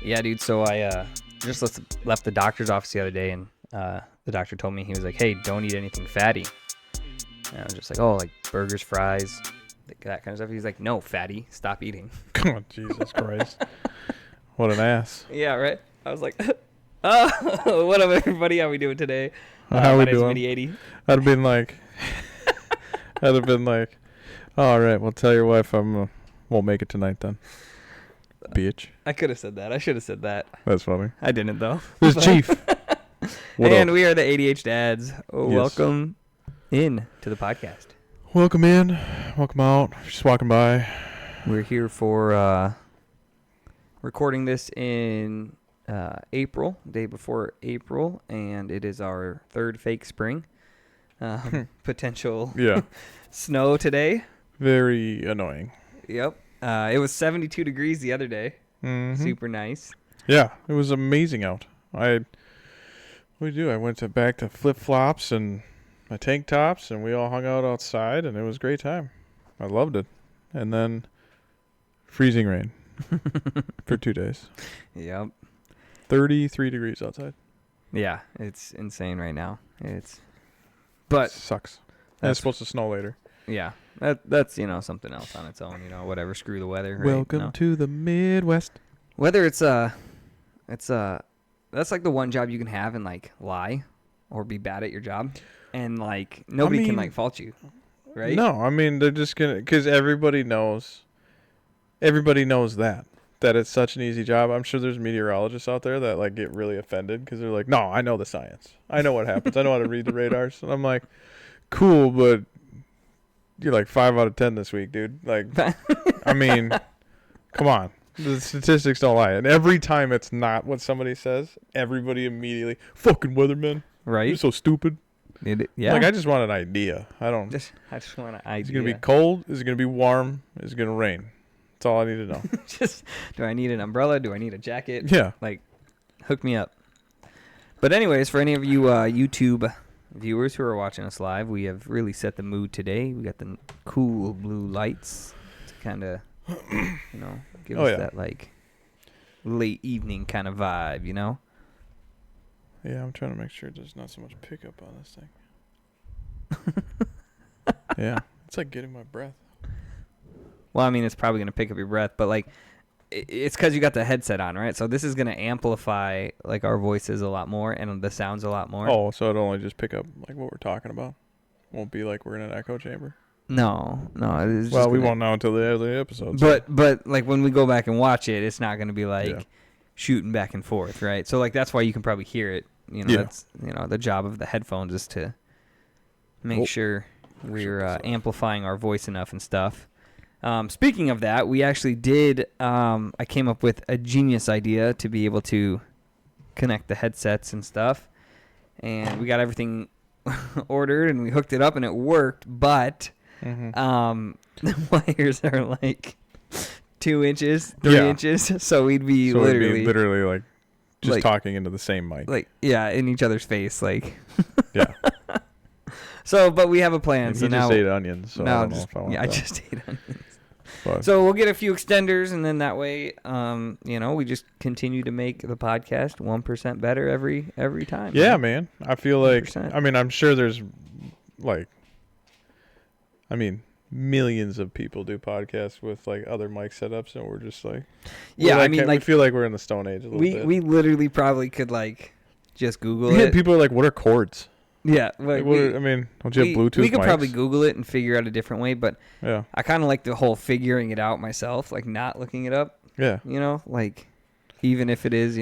Yeah, dude. So I just left the doctor's office the other day, and the doctor told me, he was like, "Hey, don't eat anything fatty." And I was just like, "Oh, like burgers, fries, that kind of stuff." He's like, "No, fatty, stop eating." Oh, Jesus Christ. What an ass. Yeah, right. I was like, "Oh, what up, everybody? How we doing today?" How my we name's doing? Mity80. I'd have been like, all right, well, tell your wife won't make it tonight then. Bitch. I could have said that. I should have said that. That's funny. I didn't, though. This is Chief. What And up? we are the ADHDads. Yes. Welcome in to the podcast. Welcome in. Welcome out. Just walking by. We're here for recording this in April, day before April, and it is our third fake spring. Potential snow today. Very annoying. Yep. It was 72 degrees the other day. Mm-hmm. Super nice. Yeah, it was amazing out. What did I do? I went back to flip-flops and my tank tops, and we all hung out outside, and it was a great time. I loved it. And then freezing rain for 2 days. Yep. 33 degrees outside. Yeah, it's insane right now. But Sucks. And it's supposed to snow later. yeah, that's something else on its own. Whatever. Screw the weather. Right? Welcome to the Midwest. Whether it's that's like the one job you can have and like lie or be bad at your job, and like nobody can like fault you, right? No, I mean they're just gonna, because everybody knows that it's such an easy job. I'm sure there's meteorologists out there that like get really offended because they're like, no, I know the science. I know what happens. I know how to read the radars. And I'm like, cool, but you're like 5 out of 10 this week, dude. Like, I mean, come on. The statistics don't lie. And every time it's not what somebody says, everybody immediately, fucking weatherman. Right? You're so stupid. Yeah. Like, I just want an idea. I just want an idea. Is it going to be cold? Is it going to be warm? Is it going to rain? That's all I need to know. Just, do I need an umbrella? Do I need a jacket? Yeah. Like, hook me up. But anyways, for any of you YouTube viewers who are watching us live, we have really set the mood today. We got the cool blue lights to kind of, give us that like late evening kind of vibe, Yeah, I'm trying to make sure there's not so much pickup on this thing. Yeah, it's like getting my breath. Well, I mean, it's probably going to pick up your breath, but like it's because you got the headset on, right? So this is going to amplify like our voices a lot more and the sounds a lot more. Oh, so it'll only just pick up like what we're talking about. Won't be like we're in an echo chamber. No. Well, we won't know until the other episodes. But like when we go back and watch it, it's not going to be like shooting back and forth, right? So like that's why you can probably hear it. That's the job of the headphones is to make sure we're amplifying our voice enough and stuff. Speaking of that, we actually did. I came up with a genius idea to be able to connect the headsets and stuff, and we got everything ordered and we hooked it up and it worked. But the wires are like 2 inches, 3 inches, so we'd be literally like just like, talking into the same mic, like in each other's face, like yeah. So, but we have a plan. And so he now, just ate onions. So I don't know if I want that. I just ate onions. But so we'll get a few extenders, and then that way, we just continue to make the podcast 1% better every time. Yeah, right? man. I feel like 100%. I mean, I'm sure there's millions of people do podcasts with like other mic setups, and we're just like, we feel like we're in the Stone Age a little bit. We literally probably could like just Google it. it. People are like, what are chords? Yeah, don't you have Bluetooth? We could mics? probably Google it and figure out a different way, but yeah, I kind of like the whole figuring it out myself, like not looking it up. Yeah, like even if it is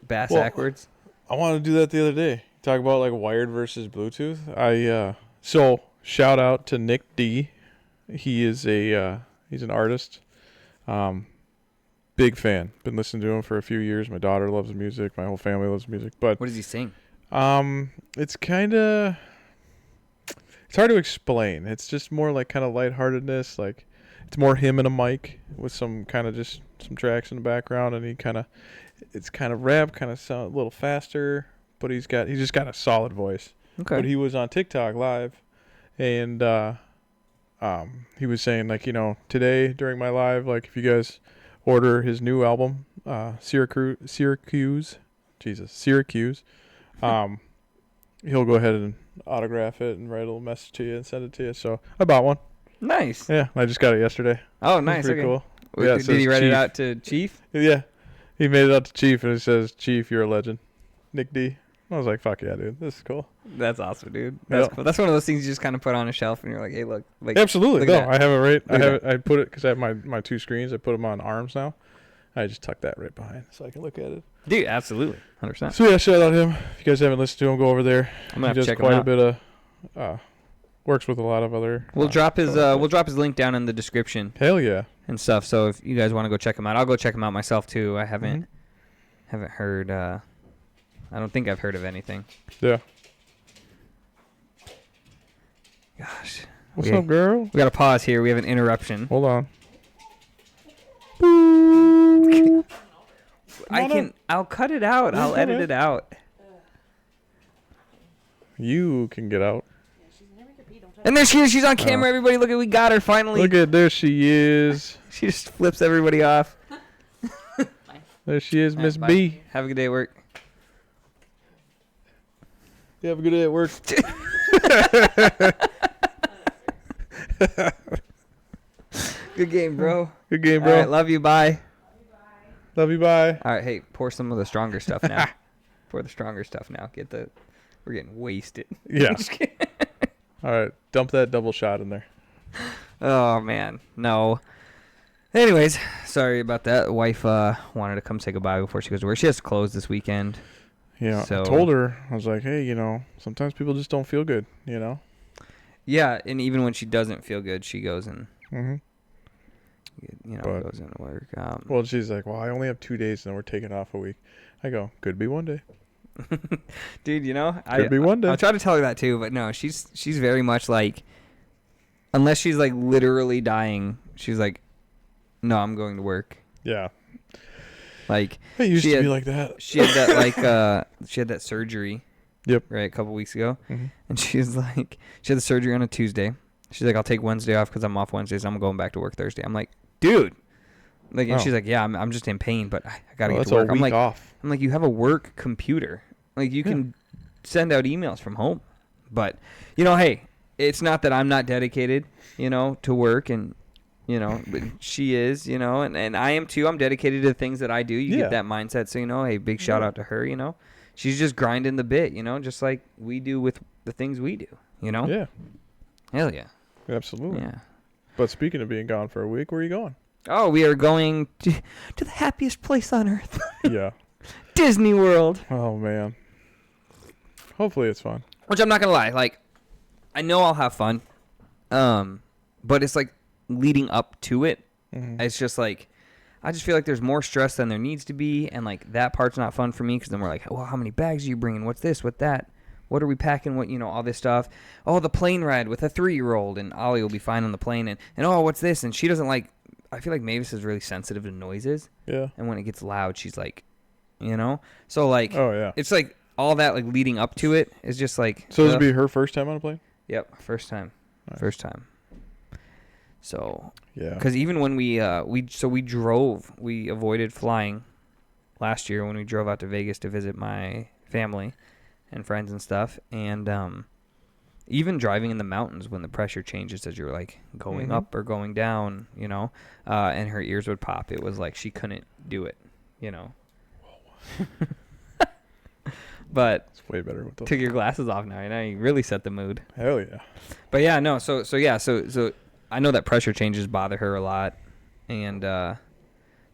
backwards. I wanted to do that the other day. Talk about like wired versus Bluetooth. So shout out to Nic D. He is he's an artist. Big fan. Been listening to him for a few years. My daughter loves music. My whole family loves music. But what does he sing? It's kind of, it's hard to explain. It's just more like kind of lightheartedness. Like it's more him and a mic with some kind of just some tracks in the background, and it's kind of rap, kind of sound a little faster, but he's just got a solid voice. Okay. But he was on TikTok live, and he was saying like, today during my live, like if you guys order his new album, Syracuse. Jesus, Syracuse. He'll go ahead and autograph it and write a little message to you and send it to you. So I bought one. Nice. Yeah, I just got it yesterday. Oh, nice. Pretty cool. Yeah, did he write Chief. it out to Chief? Yeah, he made it out to Chief, and it says, "Chief, you're a legend, Nic D." I was like, "Fuck yeah, dude, this is cool." That's awesome, dude. That's cool. That's one of those things you just kind of put on a shelf, and you're like, "Hey, look." Like, absolutely. Look No, I have it right. I have at it. I put it because I have my two screens. I put them on arms now. I just tuck that right behind so I can look at it. Dude, absolutely, 100%. So yeah, shout out him. If you guys haven't listened to him, go over there. I'm gonna have he to does check quite him a out. bit of works with a lot of other. We'll drop his link down in the description Hell yeah. and stuff. So if you guys want to go check him out, I'll go check him out myself too. I haven't heard. I don't think I've heard of anything. Yeah. Gosh. What's up, girl? We got to pause here. We have an interruption. Hold on. I'll cut it out. I'll edit it out. You can get out. And there she is. She's on camera. Everybody, look at, we got her finally. Look at, there she is. She just flips everybody off. There she is, Miss Bye. B. Have a good day at work. You have a good day at work. Good game, bro. Good game, bro. All right, love you. Bye. Love you, bye. All right, hey, pour some of the stronger stuff now. Pour the stronger stuff now. We're getting wasted. Yeah. All right, dump that double shot in there. Oh man, no. Anyways, sorry about that. Wife wanted to come say goodbye before she goes to work. She has to close this weekend. Yeah, So, I told her, I was like, hey, sometimes people just don't feel good, Yeah, and even when she doesn't feel good, she goes and But- goes into work. Well, she's like, well, I only have 2 days and then we're taking off a week. I go, could be one day. Dude, Could be one day. I'll try to tell her that too, but no, she's very much like, unless she's like literally dying, she's like, no, I'm going to work. Yeah. Like, It used she to had- be like that. she had that she had that surgery. Yep. Right, a couple weeks ago, Mhm. and she's like, she had the surgery on a Tuesday. She's like, I'll take Wednesday off because I'm off Wednesdays. I'm going back to work Thursday. I'm like, dude. Like, and she's like, yeah, I'm just in pain, but I gotta get That's to work. a week off. I'm like, you have a work computer. Like, you can send out emails from home. But, hey, it's not that I'm not dedicated, to work. And, but she is, and I am too. I'm dedicated to the things that I do. You get that mindset. So, hey, big shout out to her, She's just grinding the bit, just like we do with the things we do, Yeah. Hell yeah. Absolutely. Yeah. But speaking of being gone for a week, where are you going? Oh, we are going to the happiest place on earth. Yeah. Disney World. Oh, man. Hopefully it's fun. Which I'm not going to lie. Like, I know I'll have fun. But it's like leading up to it. Mm-hmm. It's just like, I just feel like there's more stress than there needs to be. And like that part's not fun for me because then we're like, well, how many bags are you bringing? What's this? What that? What are we packing? What, all this stuff. Oh, the plane ride with a 3-year-old. And Ollie will be fine on the plane. And oh, what's this? And she doesn't like, I feel like Mavis is really sensitive to noises. Yeah. And when it gets loud, she's like, So like, Oh, yeah. it's like all that like leading up to it is just like. So this will be her first time on a plane? Yep, first time. Nice. First time. So. Yeah. Because even when we avoided flying last year when we drove out to Vegas to visit my family and friends and stuff, and even driving in the mountains when the pressure changes as you're like going up or going down, and her ears would pop. It was like she couldn't do it, But It's way better with those. took your glasses off now. You really set the mood. Hell yeah. But yeah, no. So I know that pressure changes bother her a lot, and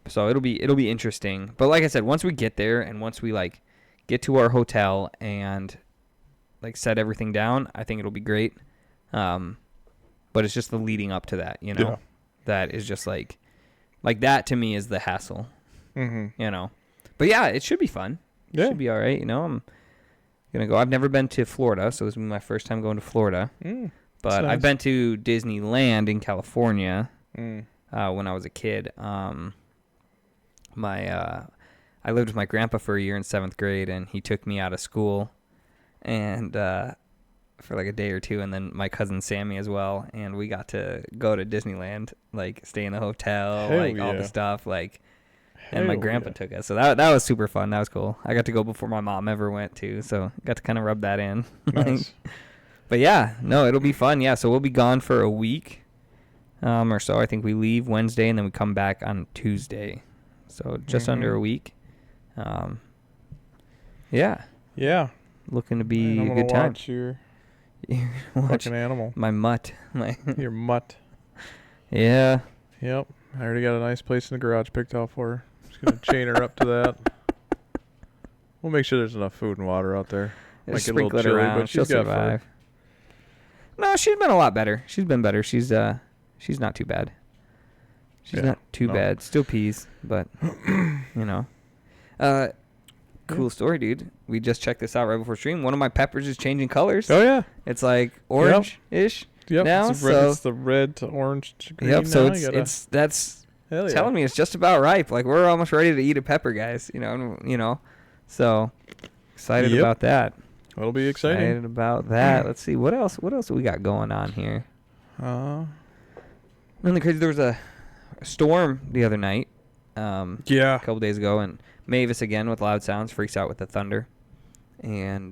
so it'll be interesting. But like I said, once we get there and once we like get to our hotel and like set everything down, I think it'll be great. But it's just the leading up to that, Yeah. that is just like that to me is the hassle, Mm-hmm. But yeah, it should be fun. It Yeah. should be all right. I'm gonna go. I've never been to Florida, so this will be my first time going to Florida. But nice. I've been to Disneyland in California Mm. when I was a kid. I lived with my grandpa for a year in 7th grade, and he took me out of school and for like a day or two, and then my cousin Sammy as well, and we got to go to Disneyland, like stay in the hotel, Hell like all the yeah. stuff, like and my grandpa took us. So that was super fun. That was cool. I got to go before my mom ever went too, so got to kind of rub that in. Nice. But yeah, no, it'll be fun. Yeah, so we'll be gone for a week or so. I think we leave Wednesday and then we come back on Tuesday. So just under a week. Yeah. Yeah. Looking to be a good time. Watch your watch fucking animal. My mutt. Your mutt. Yeah. Yep. I already got a nice place in the garage picked out for her. Just going to chain her up to that. We'll make sure there's enough food and water out there. Might get a little chilly, but she'll survive. No, she's been a lot better. She's been better. She's not too bad. She's not too bad. Still pees, but cool story, dude. We just checked this out right before stream. One of my peppers is changing colors. Oh yeah. It's like orange-ish now. It's the red to orange to green. Yep. So now. that's telling me it's just about ripe. Like we're almost ready to eat a pepper, guys. So excited about that. It'll be exciting. Excited about that. Let's see what else we got going on here. And the crazy, there was a storm the other night. A couple days ago, and Mavis again with loud sounds freaks out with the thunder, and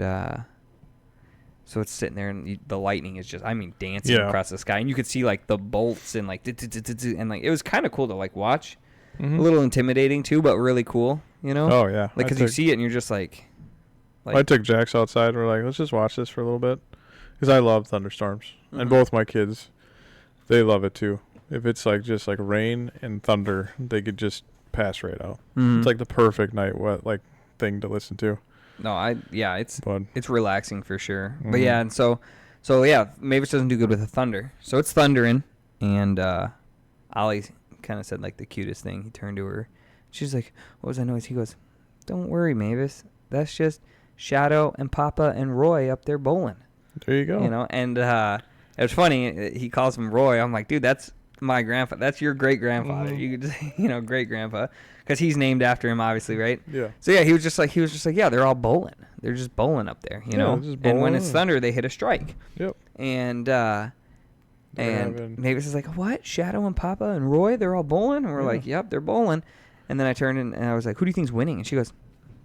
so it's sitting there, and the lightning is just dancing across the sky, and you could see like the bolts and like and like it was kind of cool to like watch. A little intimidating too, but really cool. Oh yeah. Like because you see it and you're just like I took Jax outside and we're like, let's just watch this for a little bit, because I love thunderstorms, and both my kids, they love it too. If it's like just like rain and thunder, they could just pass right out. It's like the perfect night thing to listen to. No, it's relaxing for sure. But yeah, and so Mavis doesn't do good with the thunder. So it's thundering, and Ollie kind of said like the cutest thing. He turned to her. She's like, "What was that noise?" He goes, "Don't worry, Mavis. That's just Shadow and Papa and Roy up there bowling." There you go. And it was funny. He calls him Roy. I'm like, dude, that's my grandpa. That's your great grandfather. You could just, great grandpa, because he's named after him, obviously, right? Yeah. So yeah, he was just like, yeah, they're all bowling. They're just bowling up there, And when it's thunder, they hit a strike. Yep. And Mavis is like, what? Shadow and Papa and Roy, they're all bowling? And we're like, yep, they're bowling. And then I turned and I was like, who do you think's winning? And she goes,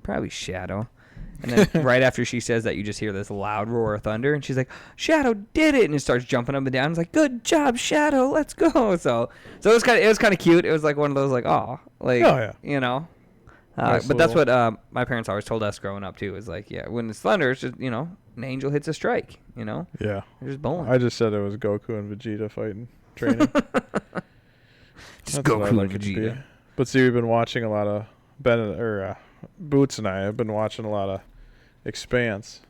probably Shadow. And then right after she says that, you just hear this loud roar of thunder, and she's like, Shadow did it, and it starts jumping up and down. It's like, good job, Shadow, let's go. So it was kind of cute. It was like one of those like, nice but that's what my parents always told us growing up too. Is like, yeah, when it's thunder, it's just an angel hits a strike. Yeah, they're just bowling. I just said it was Goku and Vegeta fighting training. Just Goku and Vegeta. But see, we've been watching a lot of Boots and I have been watching a lot of Expanse.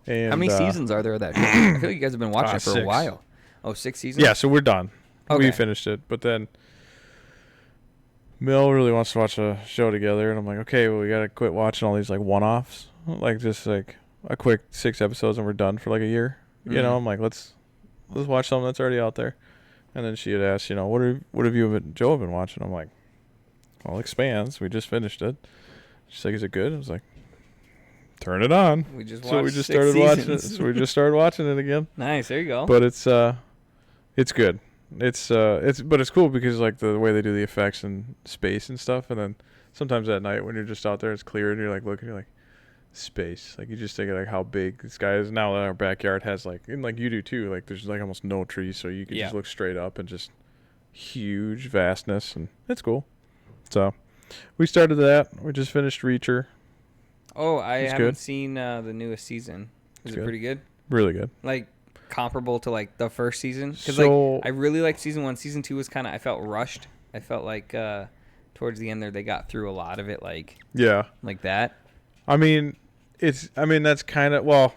And how many seasons are there of that show? I feel like you guys have been watching it for 6. a while. Oh, 6 seasons? Yeah, so we're done. Okay. We finished it. But then Mel really wants to watch a show together, and I'm like, okay, well, we got to quit watching all these like one-offs. Like just like a quick 6 episodes and we're done for like a year. I'm like, let's watch something that's already out there. And then she had asked, what have you and Joe been watching? I'm like, well, Expanse. We just finished it. She's like, is it good? I was like, turn it on. We just started watching it. So we just started watching it again. Nice, there you go. But it's good. But it's cool because like the way they do the effects and space and stuff, and then sometimes at night when you're just out there, it's clear and you're like looking, you're like, space. Like you just think of like how big the sky is. Now that our backyard has like, and like you do too, like there's like almost no trees, so you can just look straight up and just huge vastness, and it's cool. So we started that. We just finished Reacher. Oh, I haven't seen the newest season. Is it pretty good? Really good. Like comparable to like the first season? Because I really liked season 1. Season 2 was kind of, I felt rushed. I felt like towards the end there they got through a lot of it like that. I mean, that's kind of,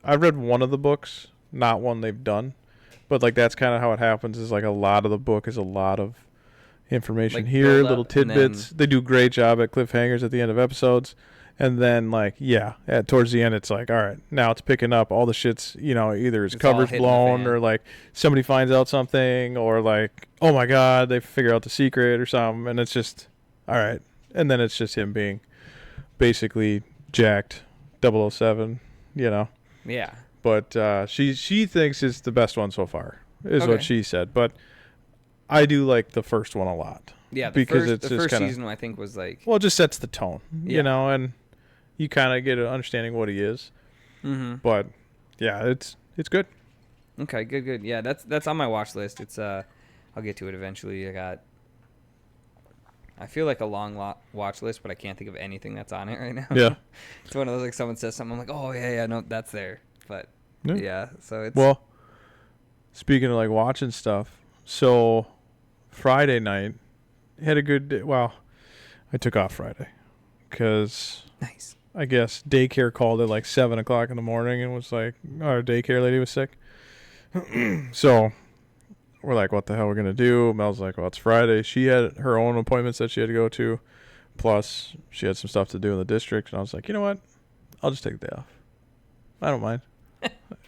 I've read one of the books, not one they've done, but like that's kind of how it happens. Is like a lot of the book is a lot of information like here, little tidbits. They do a great job at cliffhangers at the end of episodes, and then towards the end it's like, all right, now it's picking up all the shit's either his cover's blown or like somebody finds out something, or like, oh my god, they figure out the secret or something, and it's just all right, and then it's just him being basically jacked 007, Yeah. But she thinks it's the best one so far, is what she said. But I do like the first one a lot. Yeah, because the first season I think was like. Well, it just sets the tone, you know, and you kind of get an understanding what he is. Mm-hmm. But yeah, it's good. Okay, good. Yeah, that's on my watch list. It's I'll get to it eventually. I feel like a long watch list, but I can't think of anything that's on it right now. Yeah. It's one of those, like, someone says something, I'm like, oh, yeah, no, that's there. But, yeah, so it's... Well, speaking of, like, watching stuff, so Friday night, had a good day. Well, I took off Friday because... Nice. I guess daycare called at, like, 7 o'clock in the morning and was like, our daycare lady was sick. So... we're like, what the hell we're going to do? Mel's like, well, it's Friday. She had her own appointments that she had to go to. Plus, she had some stuff to do in the district. And I was like, you know what? I'll just take the day off. I don't mind.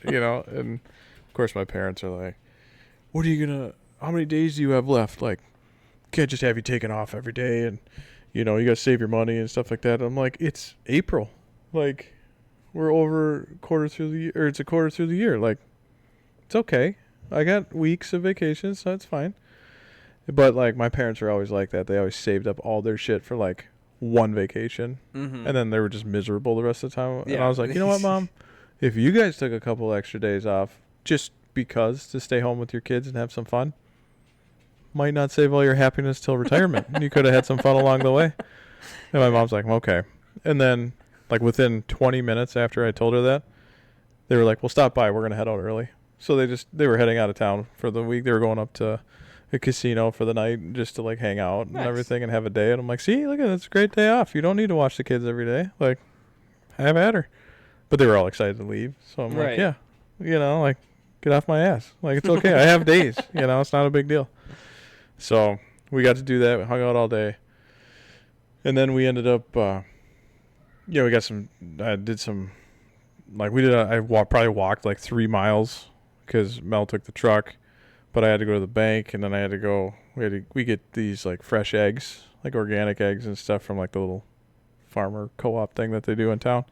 You know? And, of course, my parents are like, what are you going to... how many days do you have left? Like, can't just have you taken off every day. And, you know, you got to save your money and stuff like that. I'm like, it's April. Like, we're over quarter through the year. Or it's a quarter through the year. Like, it's okay. I got weeks of vacation, so it's fine. But, like, my parents are always like that. They always saved up all their shit for, like, one vacation. Mm-hmm. And then they were just miserable the rest of the time. Yeah. And I was like, you know what, Mom? If you guys took a couple extra days off just because to stay home with your kids and have some fun, might not save all your happiness till retirement. You could have had some fun along the way. And my mom's like, okay. And then, like, within 20 minutes after I told her that, they were like, well, stop by. We're going to head out early. So they were heading out of town for the week. They were going up to a casino for the night just to, like, hang out and everything and have a day. And I'm like, see, look at it. It's a great day off. You don't need to watch the kids every day. Like, have at her. But they were all excited to leave. So I'm like, yeah, you know, like, get off my ass. Like, it's okay. I have days. You know, it's not a big deal. So we got to do that. We hung out all day. And then we ended up, we got I did some, like, probably walked like 3 miles. Because Mel took the truck, but I had to go to the bank, and then I had to go. We get these, like, fresh eggs, like organic eggs and stuff from, like, the little farmer co-op thing that they do in town.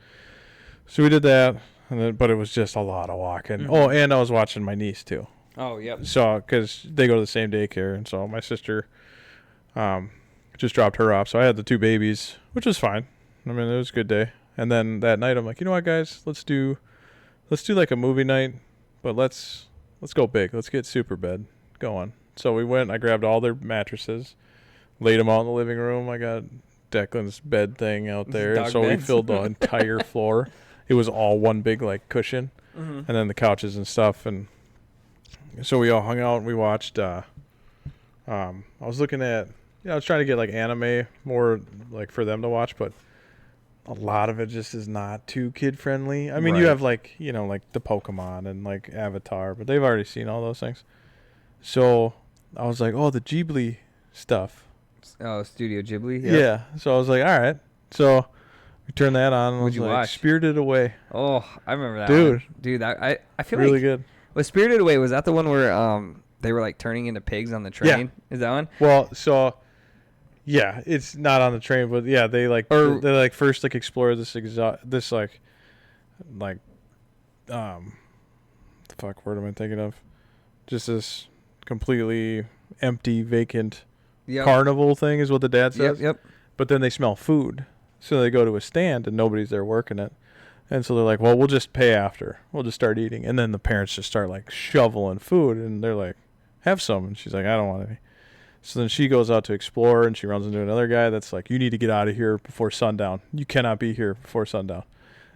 So we did that, but it was just a lot of walking. Mm-hmm. Oh, and I was watching my niece too. Oh, yep. So because they go to the same daycare, and so my sister, just dropped her off. So I had the 2 babies, which was fine. I mean, it was a good day. And then that night, I'm like, you know what, guys, let's do like a movie night. But let's go big. Let's get super bed going. So we went. I grabbed all their mattresses, laid them out in the living room. I got Declan's bed thing out there. And so we filled the entire floor. It was all one big, like, cushion. Mm-hmm. And then the couches and stuff. And so we all hung out and we watched. I was looking at, I was trying to get, like, anime more, like, for them to watch, but a lot of it just is not too kid friendly. I mean, you have, like, you know, like the Pokemon and, like, Avatar, but they've already seen all those things. So I was like, oh, the Ghibli stuff. Oh, Studio Ghibli? Yep. Yeah. So I was like, all right. So we turned that on. And What'd you watch? Spirited Away. Oh, I remember that Dude. one. Dude, I feel really like... good. Was Spirited Away, was that the one where they were, like, turning into pigs on the train? Yeah. Is that one? Well, so... yeah, it's not on the train, but yeah, they first, like, explore this the fuck word am I thinking of? Just this completely empty, vacant carnival thing is what the dad says. Yep. But then they smell food, so they go to a stand and nobody's there working it, and so they're like, well, we'll just pay after. We'll just start eating, and then the parents just start, like, shoveling food, and they're like, have some, and she's like, I don't want any. So then she goes out to explore, and she runs into another guy that's like, you need to get out of here before sundown. You cannot be here before sundown.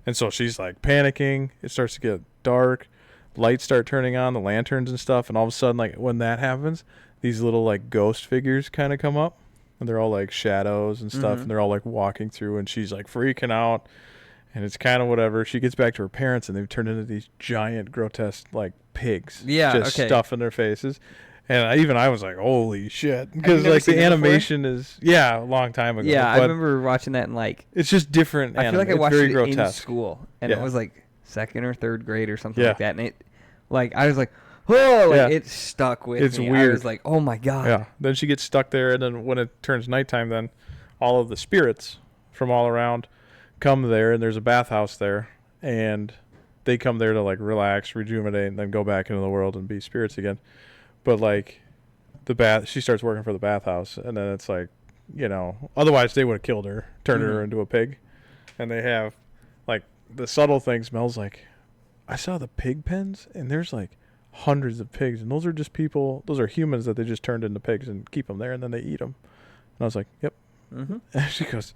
And so she's, like, panicking. It starts to get dark. Lights start turning on, the lanterns and stuff. And all of a sudden, like, when that happens, these little, like, ghost figures kind of come up. And they're all, like, shadows and stuff. Mm-hmm. And they're all, like, walking through. And she's, like, freaking out. And it's kind of whatever. She gets back to her parents, and they've turned into these giant, grotesque, like, pigs. Yeah, just stuff in their faces. And I was like, holy shit. Because, like, the animation is, a long time ago. Yeah, I remember watching that in, like... it's just different. I feel like I watched it in school. And it was, like, 2nd or 3rd grade or something like that. And it, like, I was like, oh, like, it stuck with me. It's weird. I was like, oh, my God. Yeah. Then she gets stuck there. And then when it turns nighttime, then all of the spirits from all around come there. And there's a bathhouse there. And they come there to, like, relax, rejuvenate, and then go back into the world and be spirits again. But, like, she starts working for the bathhouse, and then it's like, you know, otherwise they would have killed her, turned her into a pig. And they have, like, the subtle thing smells like, I saw the pig pens, and there's like hundreds of pigs, and those are just people, those are humans that they just turned into pigs and keep them there, and then they eat them. And I was like, yep. And she goes,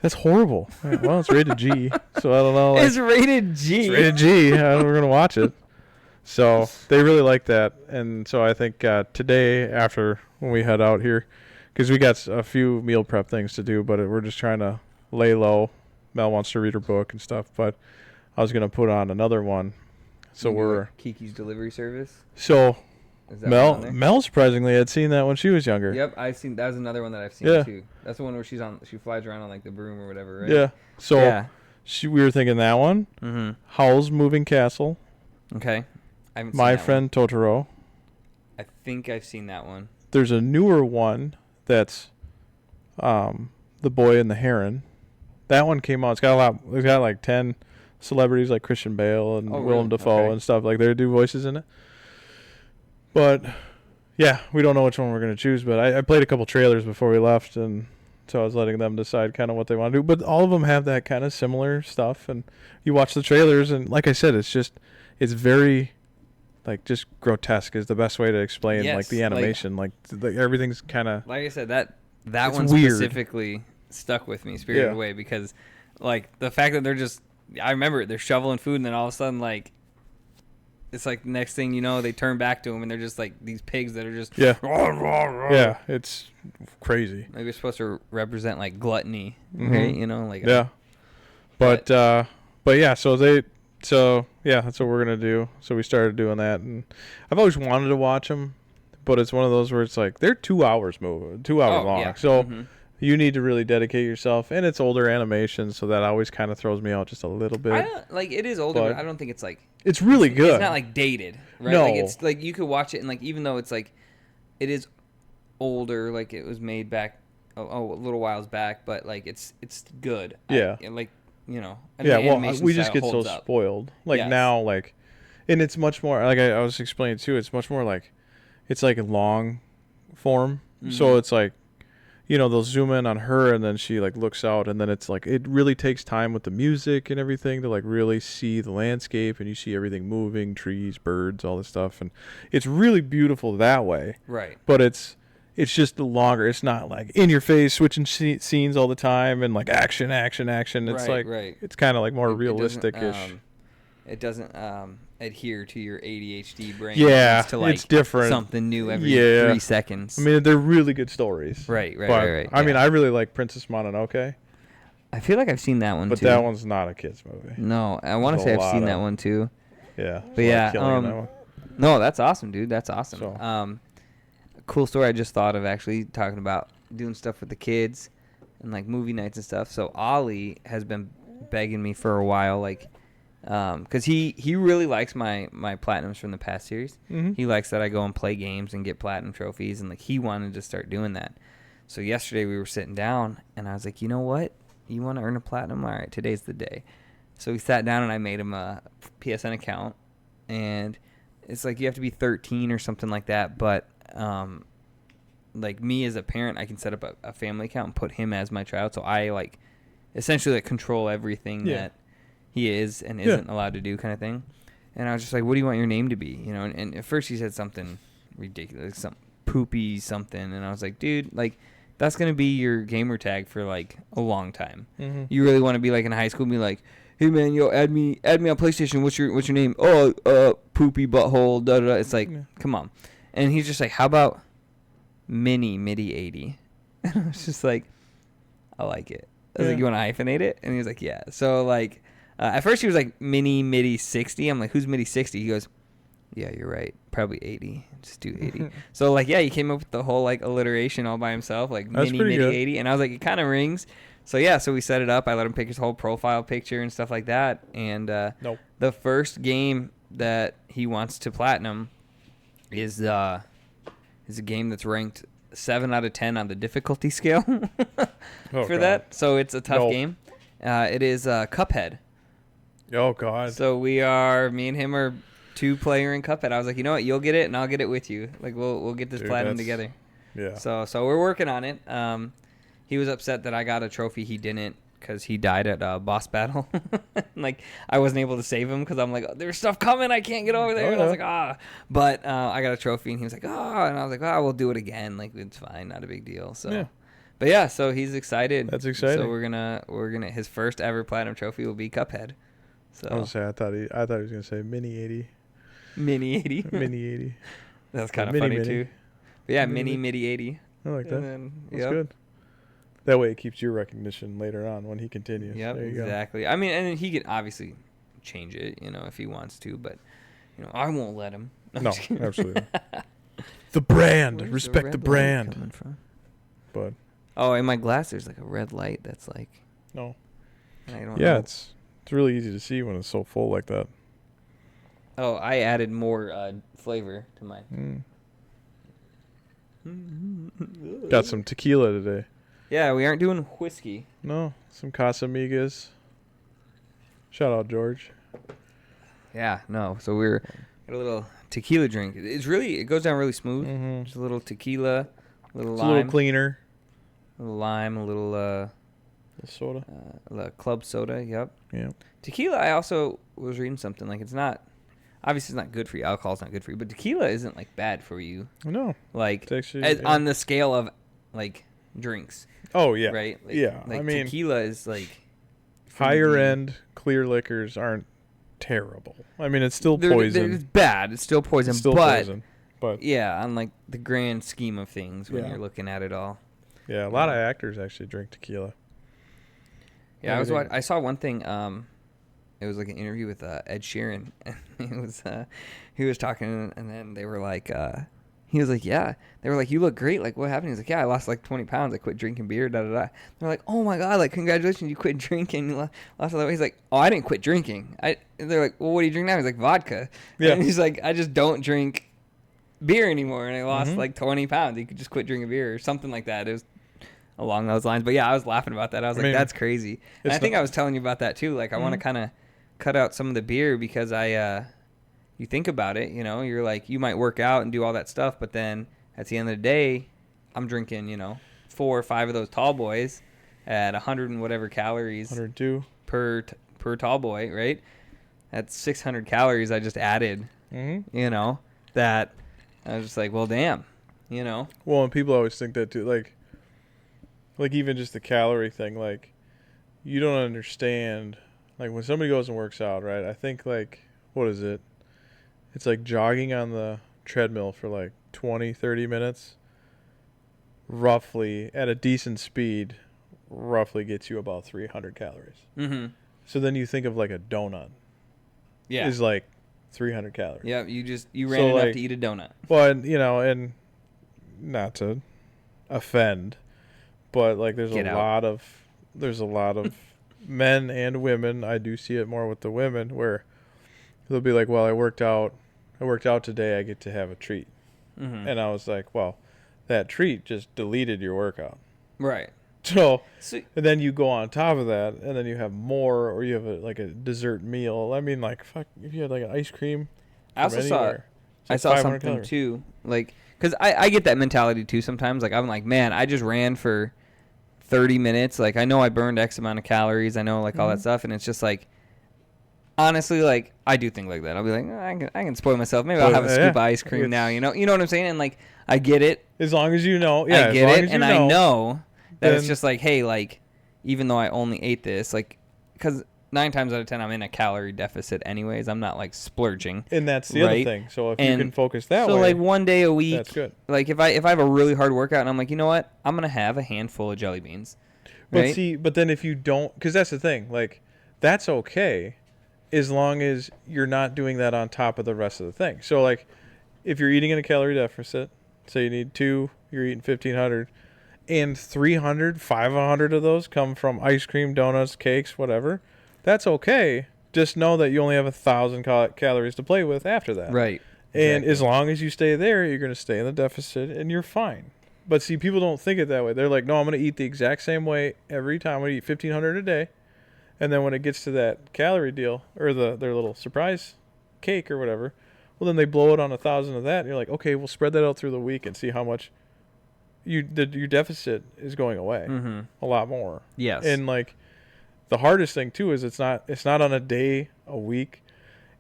that's horrible. Like, well, it's rated G, so I don't know. Like, it's rated G. It's rated G. We're going to watch it. So they really like that. And so I think today, after when we head out here, because we got a few meal prep things to do, but we're just trying to lay low. Mel wants to read her book and stuff, but I was going to put on another one. So we're Kiki's Delivery Service. So Mel surprisingly had seen that when she was younger. Yep, I've seen. That was another one that I've seen too. That's the one where she flies around on like the broom or whatever, right? Yeah. So we were thinking that one. Mm-hmm. Howl's Moving Castle. Okay. I haven't seen My that Friend one. Totoro. I think I've seen that one. There's a newer one that's The Boy and the Heron. That one came out. It's got like 10 celebrities like Christian Bale and Willem Dafoe and stuff. Like they do voices in it. But yeah, we don't know which one we're going to choose. But I played a couple trailers before we left, and so I was letting them decide kind of what they want to do. But all of them have that kind of similar stuff. And you watch the trailers, and like I said, it's very like just grotesque is the best way to explain like the animation. Like everything's kind of like I said that one weird. Specifically stuck with me, Spirited Away, because like the fact that they're just, I remember they're shoveling food, and then all of a sudden like it's like the next thing you know they turn back to them and they're just like these pigs that are just yeah, it's crazy. Maybe it's supposed to represent like gluttony, right? You know, like but yeah, so that's what we're gonna do. So we started doing that, and I've always wanted to watch them, but it's one of those where it's like they're 2 hours long. Yeah. So you need to really dedicate yourself, and it's older animation, so that always kind of throws me out just a little bit. It is older, but I don't think it's like it's really good. It's not like dated, right? No, like it's like you could watch it, and like even though it's like it is older, like it was made back a little whiles back, but like it's good. Yeah, like you know. Yeah, well, we just get so spoiled. Like now, like, and it's much more like I was explaining too. It's much more like it's like a long form, so it's like. You know, they'll zoom in on her, and then she like looks out, and then it's like it really takes time with the music and everything to like really see the landscape, and you see everything moving, trees, birds, all this stuff, and it's really beautiful that way. Right. But it's just the longer. It's not like in your face, switching scenes all the time, and like action. It's it's kind of like more realistic-ish. It doesn't adhere to your ADHD brain. Yeah, to like it's different. Something new every 3 seconds. I mean, they're really good stories. Right. I mean, I really like Princess Mononoke. I feel like I've seen that one too. But that one's not a kid's movie. No, I want to say I've seen that one too. Yeah. But yeah, no, that's awesome, dude. That's awesome. So. Cool story I just thought of, actually, talking about doing stuff with the kids and like movie nights and stuff. So Ollie has been begging me for a while, like, because he really likes my platinums from the past series. He likes that I go and play games and get platinum trophies, and like he wanted to start doing that. So yesterday we were sitting down, and I was like, you know what? You want to earn a platinum? All right, today's the day. So we sat down, and I made him a PSN account, and it's like you have to be 13 or something like that. But like me as a parent, I can set up a family account and put him as my child. So I like essentially like control everything that he is and isn't allowed to do, kind of thing. And I was just like, what do you want your name to be? You know, and at first he said something ridiculous, some poopy something. And I was like, dude, like that's going to be your gamer tag for like a long time. You really want to be like in high school and be like, hey man, yo, add me on PlayStation. What's your name? Oh, poopy butthole. Da da da. It's like, come on. And he's just like, how about Mini Mity80? And I was just like, I like it. I was like, you want to hyphenate it? And he was like, yeah. So like, at first he was like Mini Mity60. I'm like, who's Mity60? He goes, yeah, you're right. Probably 80. Just do 80. So like, yeah, he came up with the whole like alliteration all by himself, like Mini Mity80. And I was like, it kind of rings. So yeah, so we set it up. I let him pick his whole profile picture and stuff like that. And the first game that he wants to platinum is a game that's ranked 7 out of 10 on the difficulty scale for that. So it's a tough game. It is Cuphead. Oh God. So me and him are 2-player in Cuphead. I was like, you know what? You'll get it, and I'll get it with you. Like, we'll get this platinum together. Yeah. So we're working on it. He was upset that I got a trophy. He didn't because he died at a boss battle. Like, I wasn't able to save him because I'm like, there's stuff coming. I can't get over there. And I was like, But I got a trophy, and he was like, and I was like, we'll do it again. Like, it's fine. Not a big deal. So. Yeah. But yeah, so he's excited. That's exciting. So we're gonna his first ever platinum trophy will be Cuphead. So I was say I thought he was gonna say Mini80. Mini80. Mini80. That's kind of funny too. But yeah, Mity80. I like that. That's good. That way it keeps your recognition later on when he continues. Yep, there you exactly. Go. I mean, and he can obviously change it, if he wants to, but I won't let him. No, absolutely. The brand. Where's Respect the brand. Coming from? But. Oh, in my glass, there's like a red light that's like. No. I don't know. Yeah, it's really easy to see when it's so full like that. Oh, I added more flavor to my. Got some tequila today. Yeah, we aren't doing whiskey. No, some Casamigas. Shout out George. Yeah, no. So we're got a little tequila drink. It goes down really smooth. Mm-hmm. Just a little tequila, a little it's lime. A little cleaner. A little lime, a little soda. Club soda, yep. Yeah. Tequila, I also was reading something like it's not good for you. Alcohol's not good for you, but tequila isn't like bad for you. No. Like actually, on the scale of like drinks. Oh yeah. Right? Like, yeah. Like I mean, tequila is like higher end clear liquors aren't terrible. I mean, it's still poison. It's bad. It's still poison. It's still poison. But yeah, on like the grand scheme of things when you're looking at it all. Yeah, a lot of actors actually drink tequila. Yeah, I saw one thing. It was like an interview with Ed Sheeran, and he was talking, and then they were like, he was like, yeah. They were like, you look great. Like, what happened? He's like, yeah, I lost like 20 pounds. I quit drinking beer. Da da da. They're like, oh my god, like congratulations, you quit drinking. You lost all that weight. He's like, oh, I didn't quit drinking. They're like, well, what do you drink now? He's like, vodka. Yeah. And he's like, I just don't drink beer anymore, and I lost like 20 pounds. You could just quit drinking beer or something like that. It was along those lines. But yeah, I was laughing about that. I was like, that's crazy. And I think I was telling you about that too. Like, I want to kind of cut out some of the beer because you think about it, you're like, you might work out and do all that stuff, but then at the end of the day, I'm drinking, 4 or 5 of those tall boys at 100 and whatever calories 102 per tall boy, right? That's 600 calories I just added, that I was just like, well, damn, Well, and people always think that too, like even just the calorie thing, like you don't understand, like when somebody goes and works out, right? I think like, what is it? It's like jogging on the treadmill for like 20, 30 minutes, roughly at a decent speed, roughly gets you about 300 calories. Mm-hmm. So then you think of like a donut. Yeah. Is like 300 calories. Yeah, you ran enough to eat a donut. Well, and not to offend, but like there's a lot of men and women. I do see it more with the women where they'll be like, well, I worked out today, I get to have a treat. Mm-hmm. And I was like, well, that treat just deleted your workout. Right. So and then you go on top of that, and then you have more, or you have a dessert meal. I mean, like, fuck, if you had like an ice cream. I also saw something calories. Too, like, because I get that mentality too sometimes. Like, I'm like, man, I just ran for 30 minutes. Like, I know I burned X amount of calories. I know, like, all that stuff. And it's just like, honestly, like, I do think like that. I'll be like, I can spoil myself. Maybe I'll have a scoop of ice cream now. You know what I'm saying? And like, I get it. As long as you know, yeah. I get it, and I know that it's just like, hey, like, even though I only ate this, like, because 9 times out of 10 I'm in a calorie deficit anyways. I'm not like splurging. And that's the other thing. So if you can focus that way. So like one day a week. That's good. Like if I have a really hard workout and I'm like, you know what? I'm gonna have a handful of jelly beans. Right? But then if you don't, because that's the thing. Like, that's okay, as long as you're not doing that on top of the rest of the thing. So like, if you're eating in a calorie deficit, say you need 2, you're eating 1,500, and 300, 500 of those come from ice cream, donuts, cakes, whatever. That's okay. Just know that you only have 1,000 calories to play with after that. Right. And as long as you stay there, you're going to stay in the deficit, and you're fine. But see, people don't think it that way. They're like, no, I'm going to eat the exact same way every time. I'm going to eat 1,500 a day. And then when it gets to that calorie deal, or their little surprise cake or whatever, Well, then they blow it on 1,000 of that, and you're like, okay, we'll spread that out through the week and see how much your deficit is going away. Mm-hmm. A lot more. Yes. And like the hardest thing too is it's not on a day, a week.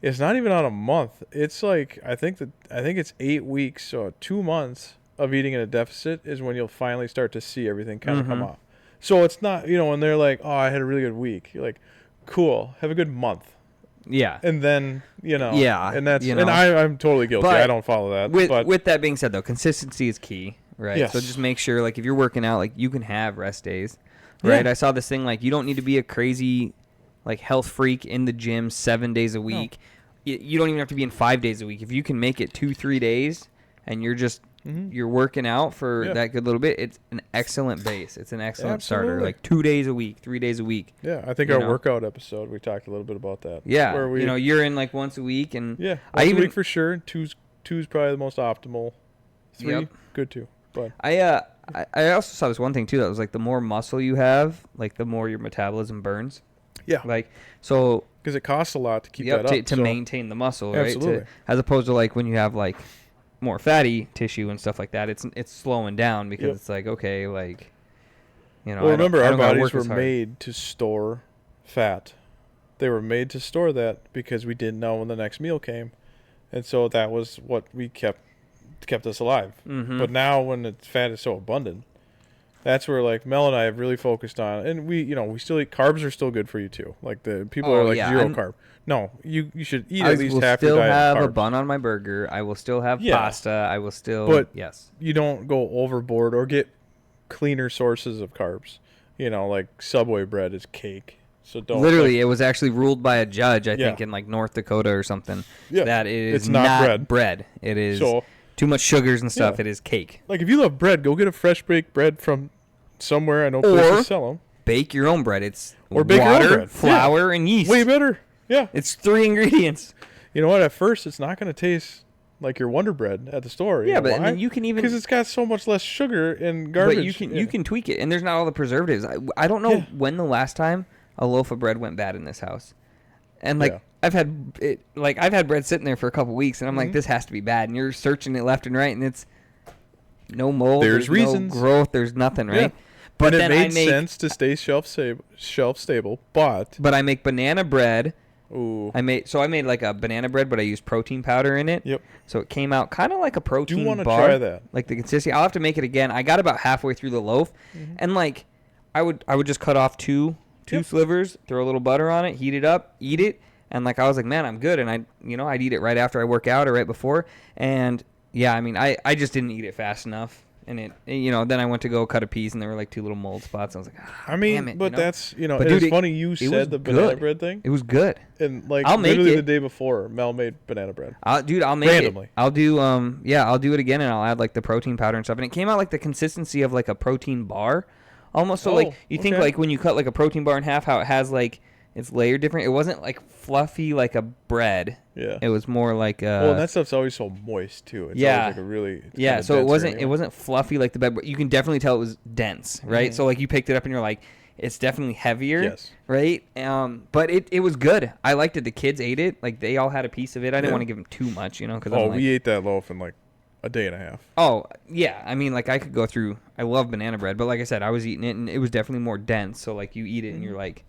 It's not even on a month. It's like I think it's 8 weeks, so 2 months of eating in a deficit is when you'll finally start to see everything kind of come off. So it's not, when they're like, oh, I had a really good week. You're like, cool, have a good month. Yeah. And then, yeah, and that's, and I'm totally guilty. I don't follow that. With that being said, though, consistency is key, right? Yes. So just make sure, like, if you're working out, like, you can have rest days, right? Yeah. I saw this thing, like, you don't need to be a crazy, like, health freak in the gym 7 days a week. No. You don't even have to be in 5 days a week. If you can make it 2-3 days and you're just you're working out for that good little bit, it's an excellent base. It's an excellent starter. Like 2 days a week, 3 days a week. Yeah, I think our workout episode, we talked a little bit about that. Yeah, where we, you're in like once a week. And once a week for sure. Two's probably the most optimal. 3, good too. But I also saw this one thing too that was like the more muscle you have, like the more your metabolism burns. Yeah. Like, so. Because it costs a lot to keep that up. To maintain the muscle, right? Absolutely. As opposed to like when you have like more fatty tissue and stuff like that, it's slowing down because it's like, okay, like, Well, remember, our bodies were made to store fat. They were made to store that because we didn't know when the next meal came. And so that was what we kept us alive. Mm-hmm. But now when the fat is so abundant, that's where like Mel and I have really focused on, and we still eat carbs are still good for you too. Like the people are like zero carb. No, you should eat at least half your diet. I will still have a bun on my burger. I will still have pasta. I will still. But you don't go overboard or get cleaner sources of carbs. Like Subway bread is cake. So don't. Literally, it was actually ruled by a judge, I think, in like North Dakota or something. Yeah, that it's not bread. It is too much sugars and stuff. It is cake. Like if you love bread, go get a fresh baked bread from somewhere. I know places sell them. Bake your own bread. It's bake your own bread. Flour, and yeast. Way better. Yeah. It's 3 ingredients. You know what? At first, it's not going to taste like your Wonder Bread at the store. Yeah, but then you can even because it's got so much less sugar and garbage. But you can tweak it, and there's not all the preservatives. I don't know when the last time a loaf of bread went bad in this house, and like I've had bread sitting there for a couple weeks, and I'm like, this has to be bad. And you're searching it left and right, and it's no mold. There's reasons. No growth. There's nothing, right? Yeah. But it made sense to stay shelf stable. But I make banana bread. Ooh. I made like a banana bread, but I used protein powder in it. Yep. So it came out kind of like a protein bar. Do want to try that? Like the consistency. I'll have to make it again. I got about halfway through the loaf, and like I would just cut off two slivers, throw a little butter on it, heat it up, eat it, and like I was like, man, I'm good. And I'd eat it right after I work out or right before, and yeah, I mean, I just didn't eat it fast enough. And then I went to go cut a piece, and there were like 2 little mold spots. I was like, damn it, but that's, but dude, it's funny you said the banana bread thing. It was good. And like literally the day before, Mel made banana bread. I'll make randomly. It. I'll do I'll do it again, and I'll add like the protein powder and stuff. And it came out like the consistency of like a protein bar, almost. So like you think like when you cut like a protein bar in half, how it has like it's layered different. It wasn't like fluffy like a bread. Yeah. It was more like well, and that stuff's always so moist too. It's always like a really so it wasn't fluffy like the bread, but you can definitely tell it was dense, right? So like you picked it up and you're like, it's definitely heavier. Yes. Right? But it was good. I liked it. The kids ate it. Like they all had a piece of it. I didn't want to give them too much, because we ate that loaf in like a day and a half. Oh, yeah. I mean, like I could go through. I love banana bread, but like I said, I was eating it and it was definitely more dense. So like you eat it and you're like,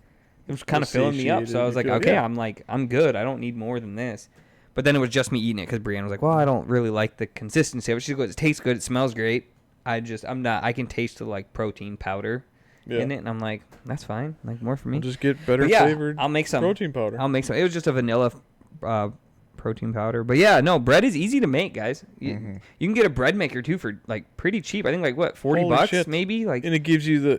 it was kind of filling me up. So I was like, okay, I'm good. I don't need more than this. But then it was just me eating it because Brianna was like, well, I don't really like the consistency of it. She goes, it tastes good. It smells great. I can taste the like protein powder in it. And I'm like, that's fine. Like more for me. We'll just get better flavored I'll make some protein powder. I'll make some. It was just a vanilla protein powder. But yeah, no, bread is easy to make, guys. You can get a bread maker too for like pretty cheap. I think like what, $40 maybe? Like, and it gives you a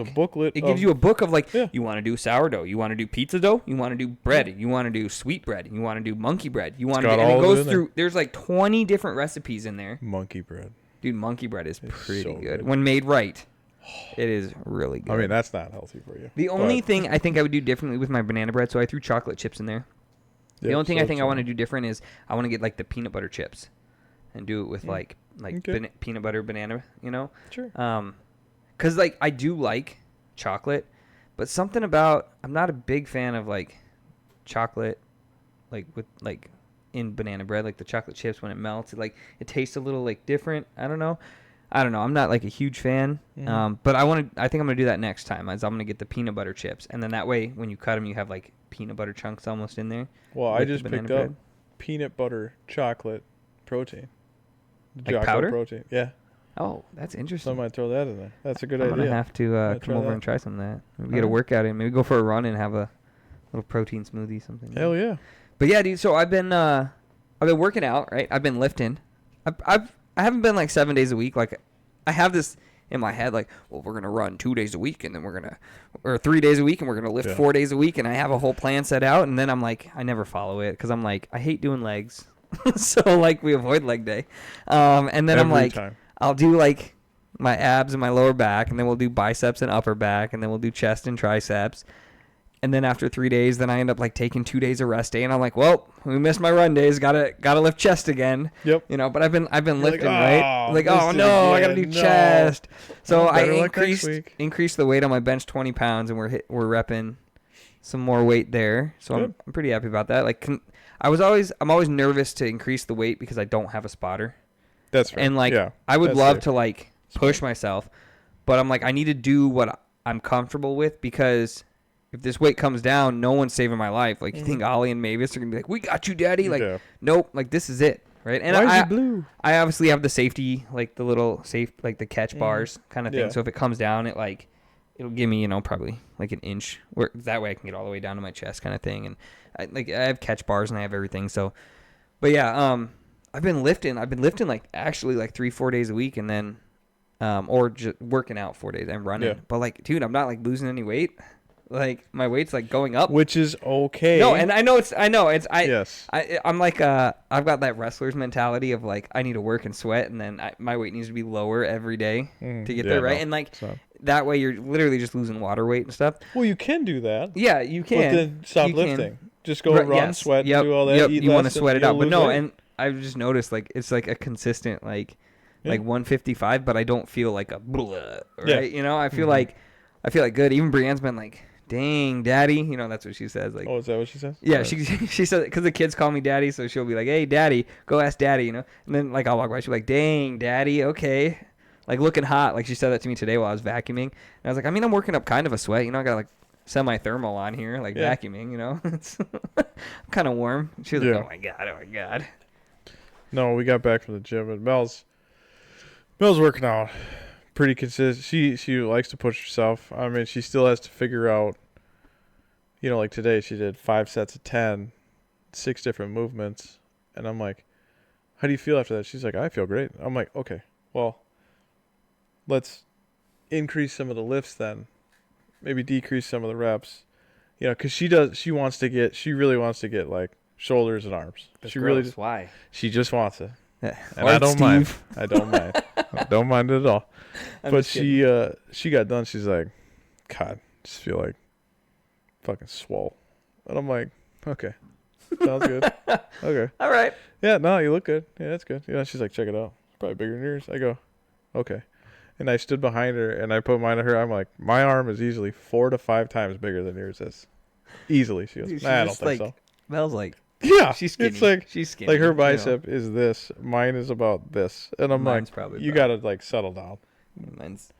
booklet. It gives you a book of like, you want to do sourdough, you want to do pizza dough, you want to do bread, you want to do sweet bread, you want to do monkey bread, you want to, and it goes through. There's like 20 different recipes in there. Monkey bread, dude. Monkey bread is pretty so good when made right. It is really good. I mean, that's not healthy for you. The only thing I think I would do differently with my banana bread, so I threw chocolate chips in there. The only thing I think I want to do different is I want to get like the peanut butter chips and do it with like peanut butter banana, Sure. Because like I do like chocolate, but something about I'm not a big fan of like chocolate like with like in banana bread, like the chocolate chips when it melts. It tastes a little like different. I don't know. I'm not like a huge fan. But I think I'm gonna do that next time. I'm gonna get the peanut butter chips, and then that way when you cut them, you have like peanut butter chunks almost in there. Well, I just picked up peanut butter chocolate protein. Like powder? Protein. Yeah. Oh, that's interesting. So I might throw that in there. That's a good idea. I'm gonna have to come over and try some of that. Maybe get a workout in. Maybe go for a run and have a little protein smoothie, something. Hell yeah. But yeah, dude. So I've been working out, right? I've been lifting. I haven't been like 7 days a week. Like I have this in my head, like, well, we're gonna run 2 days a week, and then or 3 days a week, and we're gonna lift 4 days a week, and I have a whole plan set out, and then I'm like, I never follow it because I'm like, I hate doing legs, so like we avoid leg day, and then I'm like, I'll do like my abs and my lower back, and then we'll do biceps and upper back, and then we'll do chest and triceps. And then after 3 days, then I end up like taking 2 days of rest day, and I'm like, well, we missed my run days. Gotta lift chest again. Yep. You know, but I've been lifting, right? Like, oh no, I gotta do chest. So I increased the weight on my bench 20 pounds, and we're repping some more weight there. So I'm pretty happy about that. Like, I'm always nervous to increase the weight because I don't have a spotter. That's right. And like, I would love to like push myself, but I'm like, I need to do what I'm comfortable with because if this weight comes down, no one's saving my life. Like, you think Ollie and Mavis are going to be like, we got you, daddy? Like, nope. Like, this is it, right? And why is it blue? I obviously have the safety, like the little like the catch bars kind of thing. So if it comes down, it'll give me, probably like an inch. That way I can get all the way down to my chest kind of thing. And I have catch bars and I have everything. So, but yeah, I've been lifting like actually like 3-4 days a week, and then, or just working out 4 days and running. But like, dude, I'm not like losing any weight. Like my weight's like going up, which is okay. No, and I'm like I've got that wrestler's mentality of like I need to work and sweat, and then my weight needs to be lower every day to get there, right? And like that way you're literally just losing water weight and stuff. Well, you can do that. Yeah, you can. But then stop lifting. Just go run, sweat, do all that. Yep, eat you want to less, sweat it out, but no. weight. And I've just noticed like it's like a consistent like 155, but I don't feel like a blah, right? Yeah. I feel like good. Even Brienne's been like, dang, daddy. That's what she says. Like, oh, is that what she says? Yeah, she said, because the kids call me daddy, so she'll be like, hey, daddy, go ask daddy, And then, like, I'll walk by, she'll be like, dang, daddy, okay. Like, looking hot. Like, she said that to me today while I was vacuuming. And I was like, I'm working up kind of a sweat. I got, like, semi-thermal on here, like, vacuuming, It's I'm kind of warm. She was like, oh, my God. No, we got back from the gym, and Mel's working out pretty consistent. She likes to push herself. I mean, she still has to figure out, like today she did 5 sets of 10, 6 different movements, and I'm like, how do you feel after that? She's like, I feel great. I'm like, okay, well, let's increase some of the lifts then, maybe decrease some of the reps, because she really wants to get like shoulders and arms. That's she gross. really Why? She just wants it. Yeah. And I don't mind. I don't mind. I don't mind it at all. But she got done. She's like, God, just feel like fucking swole. And I'm like, okay, sounds good. Okay. All right. Yeah, no, you look good. Yeah, that's good. She's like, check it out. It's probably bigger than yours. I go, okay. And I stood behind her and I put mine to her. I'm like, my arm is easily 4 to 5 times bigger than yours is. Easily. She goes, dude, I don't think so. Mel's like, yeah, she's skinny. It's like she's skinny. Like her bicep is this, mine is about this, and I'm Mine's like, you gotta like settle down. Mine's.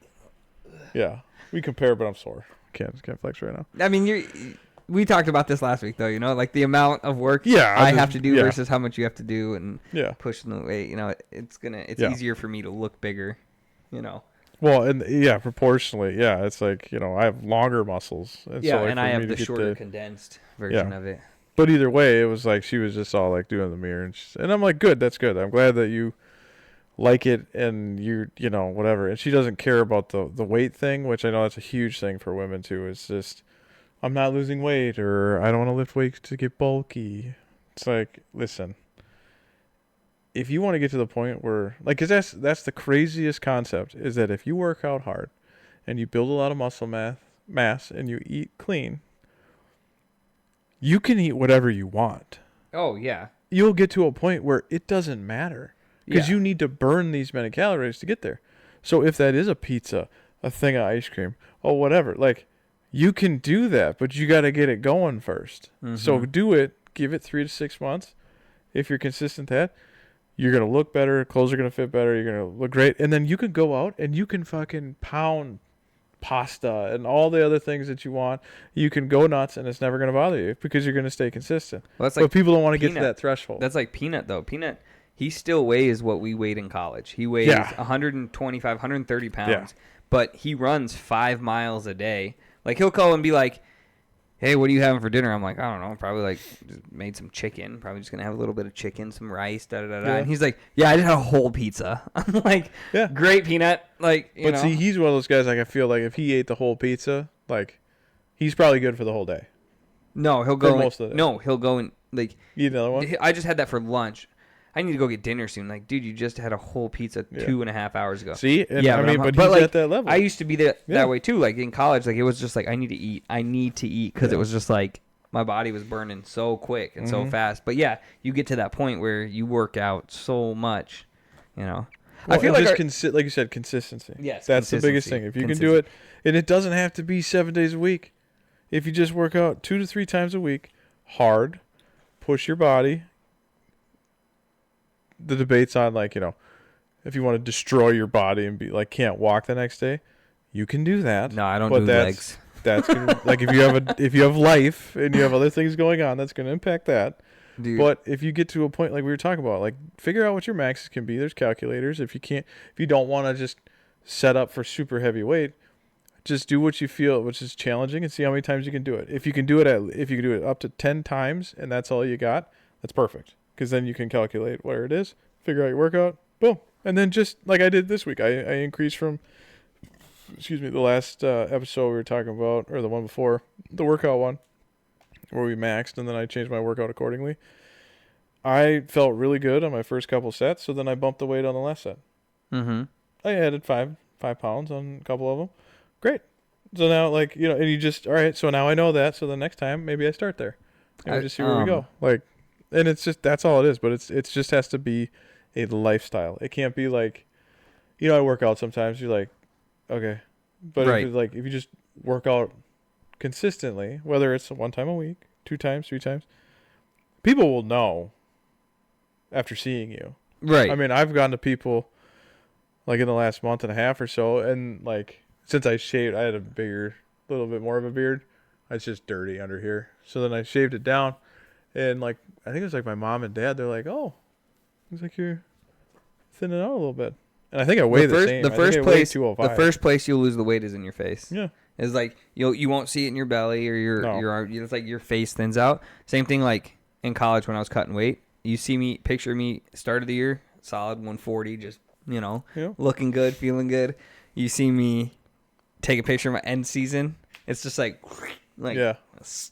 Yeah, we compare, but I'm sore. Can't flex right now. I mean, we talked about this last week though. Like the amount of work I have to do versus how much you have to do, and pushing the weight. It's easier for me to look bigger. Well, and proportionally, it's like I have longer muscles, and so like and I have the shorter condensed version of it. But either way, it was like she was just all like doing the mirror, and I'm like, good, that's good. I'm glad that you like it, and you whatever. And she doesn't care about the weight thing, which I know that's a huge thing for women too. It's just, I'm not losing weight, or I don't want to lift weights to get bulky. It's like, listen, if you want to get to the point where, like, 'cause that's the craziest concept, is that if you work out hard and you build a lot of muscle mass and you eat clean, you can eat whatever you want. Oh, yeah. You'll get to a point where it doesn't matter because you need to burn these many calories to get there. So if that is a pizza, a thing of ice cream, or whatever, like, you can do that, but you got to get it going first. Mm-hmm. So do it, give it 3 to 6 months, if you're consistent that, you're going to look better, clothes are going to fit better, you're going to look great, and then you can go out and you can fucking pound pasta and all the other things that you want. You can go nuts and it's never going to bother you because you're going to stay consistent. Well, that's like but people don't want to get to that threshold. That's like Peanut, though. Peanut, he still weighs what we weighed in college. He weighs 125, 130 pounds, but he runs 5 miles a day. Like, he'll call and be like, hey, what are you having for dinner? I'm like, I don't know. Probably like just made some chicken. Probably just going to have a little bit of chicken, some rice, da-da-da-da. Yeah. And he's like, yeah, I just had a whole pizza. I'm like, great, Peanut. Like, you know. See, he's one of those guys, like, I feel like if he ate the whole pizza, like, he's probably good for the whole day. No, he'll go. He'll go and, like. Eat another one? I just had that for lunch. I need to go get dinner soon. Like, dude, you just had a whole pizza 2.5 hours ago. See? And I mean, but he's like, at that level. I used to be that way, too. Like, in college, like, it was just like, I need to eat. I need to eat because it was just like, my body was burning so quick and so fast. But, yeah, you get to that point where you work out so much, you know. Well, I feel like like you said, consistency. Yes, that's the biggest thing. If you can do it, and it doesn't have to be 7 days a week. If you just work out 2 to 3 times a week, hard, push your body. The debate's on, like, you know, if you want to destroy your body and be like can't walk the next day, you can do that. No, I don't do legs. That's gonna, like if you have life and you have other things going on, that's going to impact that. Dude. But if you get to a point like we were talking about, like, figure out what your maxes can be. There's calculators. If you don't want to just set up for super heavy weight, just do what you feel, which is challenging, and see how many times you can do it. If you can do it up to 10 times and that's all you got, that's perfect. Because then you can calculate where it is, figure out your workout, boom. And then just like I did this week, I increased from, the last episode we were talking about, or the one before, the workout one, where we maxed, and then I changed my workout accordingly. I felt really good on my first couple sets, so then I bumped the weight on the last set. Mm-hmm. I added 5 pounds on a couple of them. Great. So now, like, you know, and you just, all right, so now I know that, so the next time, maybe I start there. And we just see where we go. Like, and it's just, that's all it is, but it just has to be a lifestyle. It can't be like, you know, I work out sometimes, you're like, okay. But if you just work out consistently, whether it's 1 time a week, 2 times, 3 times, people will know after seeing you. Right. I mean, I've gone to people like in the last month and a half or so, and like since I shaved, I had a little bit more of a beard. It's just dirty under here. So then I shaved it down, and like I think it was like my mom and dad. They're like, "Oh, looks like you're thinning out a little bit." And I think I weigh the same. The first place you'll lose the weight is in your face. Yeah. It's like you won't see it in your belly or your arm. It's like your face thins out. Same thing like in college when I was cutting weight. You see me, picture me, start of the year, solid 140, just, you know, looking good, feeling good. You see me take a picture of my end season. It's just like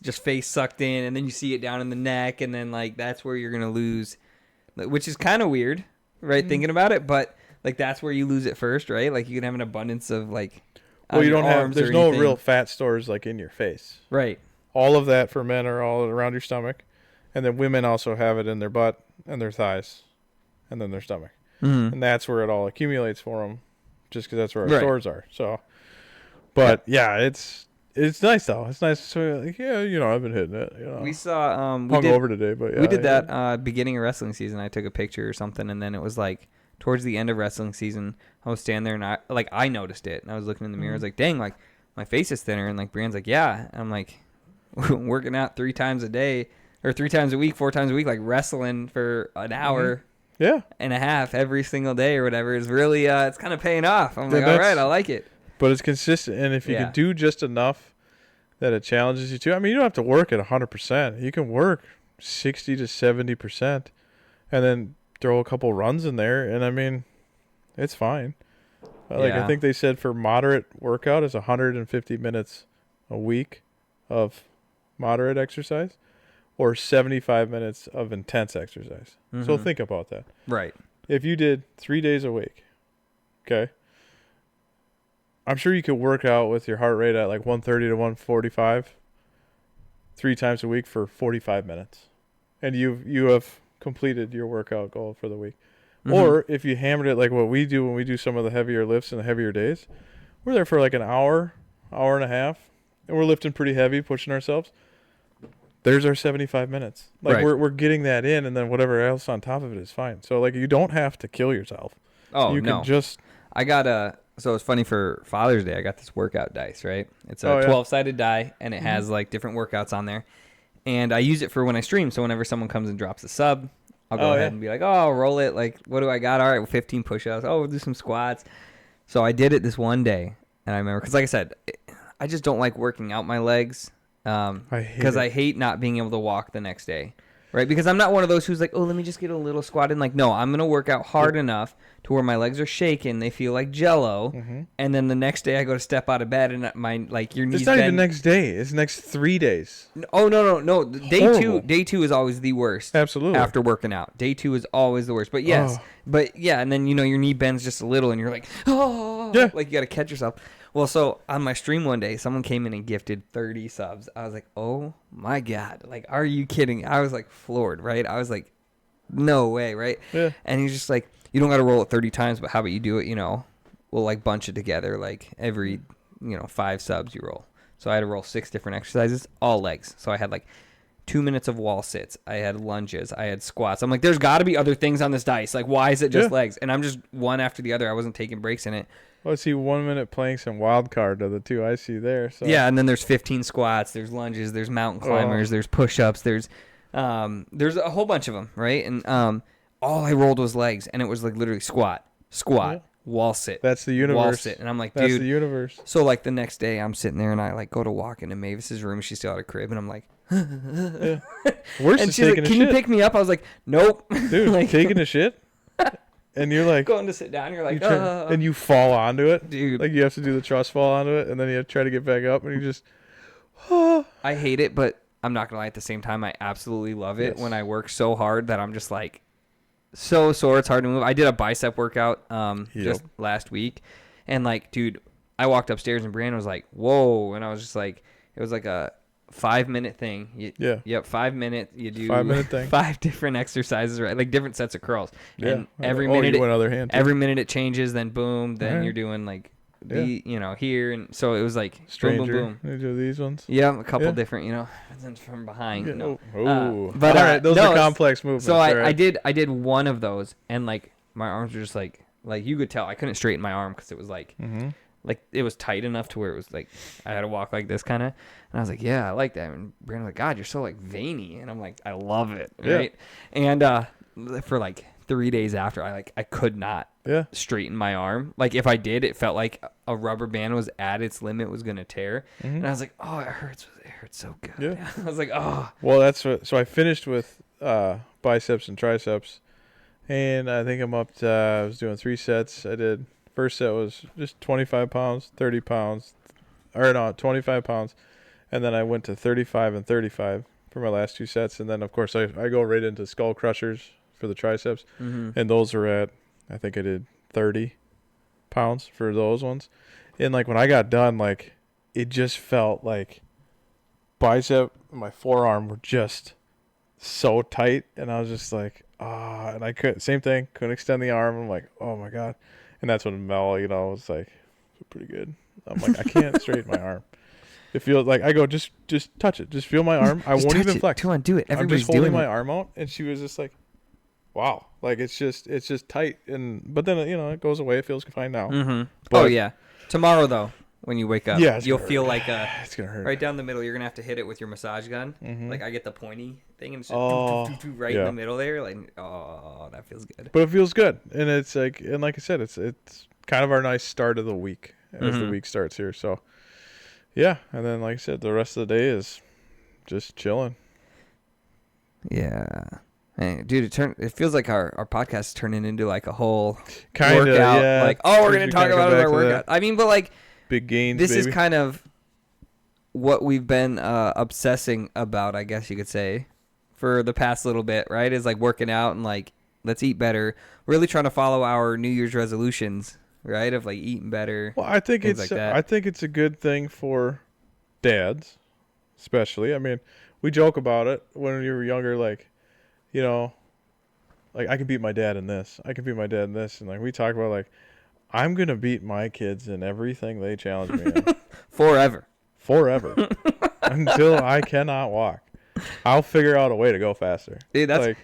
just face sucked in, and then you see it down in the neck, and then like that's where you're gonna lose, which is kind of weird, right? Thinking about it, but like that's where you lose it first, right? Like you can have an abundance of like. Well, you don't have. There's no real fat stores like in your face, right? All of that for men are all around your stomach, and then women also have it in their butt and their thighs, and then their stomach, and that's where it all accumulates for them, just because that's where our stores are. So, but it's nice though. It's nice. So like, you know, I've been hitting it. You know, we saw over today, but we did that beginning of wrestling season. I took a picture or something, and then it was like towards the end of wrestling season. I was standing there and I noticed it, and I was looking in the mirror. I was like, dang, like my face is thinner. And like Brianne's like, yeah. And I'm like, working out 3 times a day or 3 times a week, 4 times a week, like wrestling for an hour and a half every single day or whatever is really, it's kind of paying off. I'm like, all right, I like it. But it's consistent. And if you can do just enough that it challenges you too. I mean, you don't have to work at 100%. You can work 60 to 70% and then throw a couple runs in there. And I mean, it's fine. I think they said for moderate workout is 150 minutes a week of moderate exercise or 75 minutes of intense exercise. So think about that. Right. If you did 3 days a week, okay, I'm sure you could work out with your heart rate at like 130 to 145 3 times a week for 45 minutes. And you have completed your workout goal for the week. Or if you hammered it like what we do when we do some of the heavier lifts and the heavier days, we're there for like an hour and a half, and we're lifting pretty heavy, pushing ourselves. there's our 75 minutes. Like Right. we're getting that in, and then whatever else on top of it is fine. So like you don't have to kill yourself. Oh, you no. can just. I got so it's funny for Father's Day, I got this workout dice, right? It's a 12-sided die, and it has like different workouts on there. And I use it for when I stream. So whenever someone comes and drops a sub, I'll go ahead and be like, oh, roll it. Like, what do I got? All right, well, 15 push-ups. Oh, we'll do some squats. So I did it this one day, and I remember, because like I said, I just don't like working out my legs because I hate not being able to walk the next day, right? Because I'm not one of those who's like, oh, let me just get a little squat in. Like, no, I'm going to work out hard enough to where my legs are shaking. They feel like Jell-O. And then the next day I go to step out of bed and your knees It's not bend. even next day. It's next 3 days. Oh, no. Horrible. Day two is always the worst. Absolutely. After working out. Day 2 is always the worst. But yes. But yeah, and then, your knee bends just a little and you're like, oh. Yeah. Like you got to catch yourself. Well, so on my stream one day, someone came in and gifted 30 subs. I was like, oh my God. Like, are you kidding? I was like floored, right? I was like, no way, right? Yeah. And he's just like, you don't got to roll it 30 times, but how about you do it, we'll like bunch it together, like every, 5 subs you roll. So I had to roll 6 different exercises, all legs. So I had like 2 minutes of wall sits. I had lunges. I had squats. I'm like, there's got to be other things on this dice. Like, why is it just legs? And I'm just one after the other. I wasn't taking breaks in it. Well, I see 1 minute planks and wild card are the 2 I see there. So. Yeah, and then there's 15 squats. There's lunges. There's mountain climbers. There's push-ups. There's a whole bunch of them, right? And all I rolled was legs, and it was like literally squat, wall sit. That's the universe. Wall sit. And I'm like, dude. That's the universe. So like the next day, I'm sitting there, and I like go to walk into Mavis's room. She's still at a crib, and I'm like, Worse and is she's like, taking a can shit. you pick me up? I was like, nope. Dude, like, taking a shit? And you're like, going to sit down, you're like, and you fall onto it, dude. Like you have to do the trust fall onto it, and then you have to try to get back up, and you just. I hate it, but I'm not gonna lie. At the same time, I absolutely love it when I work so hard that I'm just like so sore. It's hard to move. I did a bicep workout just last week, and like, dude, I walked upstairs and Brianna was like, "Whoa!" And I was just like, it was like a 5-minute thing. Yep, 5 minutes. You do 5-minute thing. 5 different exercises, right? Like different sets of curls. Yeah. And every minute, you went other hand too. every minute it changes. Then boom. Then you're doing like here, and so it was like Stranger. boom, boom, boom. You do these ones. Yeah, a couple different, and then from behind. Yeah. No. But all right, those are complex movements. So right? I did one of those, and like my arms were just like you could tell I couldn't straighten my arm because it was like. Like it was tight enough to where it was like I had to walk like this kind of, and I was like, yeah, I like that. And Brandon was like, God, you're so like veiny, and I'm like, I love it, right? And for like 3 days after, I could not straighten my arm. Like if I did, it felt like a rubber band was at its limit, was gonna tear, and I was like, oh, it hurts so good. Yeah. I was like, oh. Well, that's what. So I finished with biceps and triceps, and I think I'm up to. I was doing 3 sets. I did. First set was just 25 pounds, 30 pounds, or no, 25 pounds. And then I went to 35 and 35 for my last 2 sets. And then, of course, I go right into skull crushers for the triceps. And those are at, I think I did 30 pounds for those ones. And, like, when I got done, like, it just felt like bicep and my forearm were just so tight. And I was just like, and I couldn't, same thing, couldn't extend the arm. I'm like, oh, my God. And that's when Mel, was like, pretty good. I'm like, I can't straighten my arm. It feels like I go, just touch it. Just feel my arm. I won't even flex. Come on, do it. Everybody's I'm just holding doing my arm out, and she was just like, wow. Like, it's just tight. But then, it goes away. It feels fine now. Oh, yeah. Tomorrow, though, when you wake up, you'll feel like it's gonna hurt. Right down the middle. You're going to have to hit it with your massage gun. Like, I get the pointy thing, and it's just right in the middle there. Like, oh, that feels good. But it feels good. And it's like, and like I said, it's kind of our nice start of the week as the week starts here. So, yeah. And then, like I said, the rest of the day is just chilling. Yeah. Hey, dude, it feels like our podcast is turning into like a whole kind of workout. Yeah. Like, oh, we're going to talk about our workout. I mean, but like, big gains. This is kind of what we've been obsessing about, I guess you could say, for the past little bit, right? Is like working out and like, let's eat better. Really trying to follow our New Year's resolutions, right? Of like eating better. Well, I think it's a good thing for dads, especially. I mean, we joke about it when you were younger, like, like I can beat my dad in this. I can beat my dad in this, and like we talk about like, I'm gonna beat my kids in everything they challenge me in. Forever. Until I cannot walk. I'll figure out a way to go faster. Dude, that's like,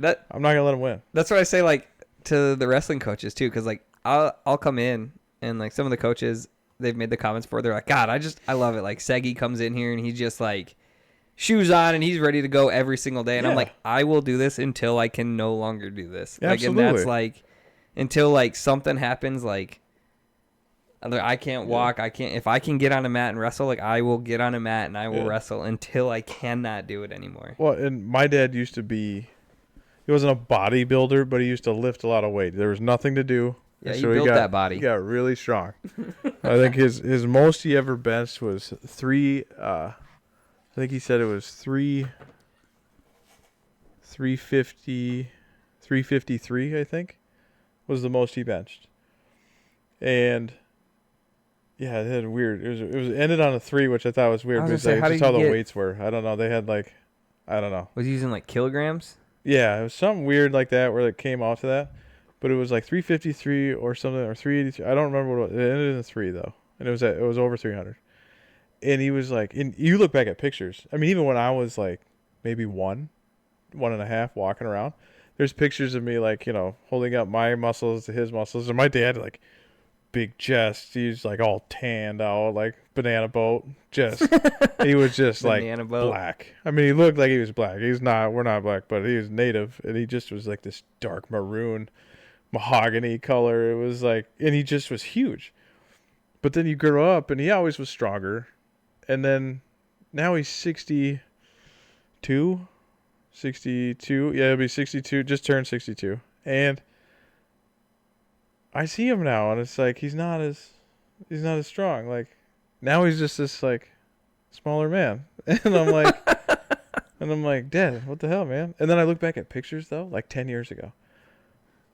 that. I'm not gonna let him win. That's what I say, like, to the wrestling coaches too, because like I'll come in and like some of the coaches, they've made the comments before. They're like, God, I love it. Like Segi comes in here and he's just like shoes on and he's ready to go every single day. And I'm like, I will do this until I can no longer do this. Yeah, like, absolutely. and that's like until like something happens, like I can't walk. I can't. If I can get on a mat and wrestle, like I will get on a mat and I will wrestle until I cannot do it anymore. Well, and my dad used to be. He wasn't a bodybuilder, but he used to lift a lot of weight. There was nothing to do. Yeah, so he built that body. He got really strong. I think his most he ever benched was 3. I think he said it was 353. I think was the most he benched. And yeah, it had weird. It was ended on a 3, which I thought was weird because that's just how the weights were. I don't know. They had like, I don't know. Was he using like kilograms? Yeah, it was something weird like that where it came off to that. But it was like 353 or something, or 383. I don't remember what it was. It ended in a 3 though, and it was over 300. And he was like, and you look back at pictures. I mean, even when I was like maybe 1.5 walking around, there's pictures of me like, you know, holding up my muscles to his muscles, and my dad like big chest. He's like all tanned out, like banana boat. Just he was just like black. I mean, he looked like he was black. He's not. We're not black, but he was native, and he just was like this dark maroon, mahogany color. It was like, and he just was huge. But then you grow up, and he always was stronger, and then now he's 62. Yeah, he'll be 62. Just turned 62, and I see him now, and it's like he's not as strong. Like now he's just this like smaller man, and I'm like, Dad, what the hell, man? And then I look back at pictures though, like 10 years ago,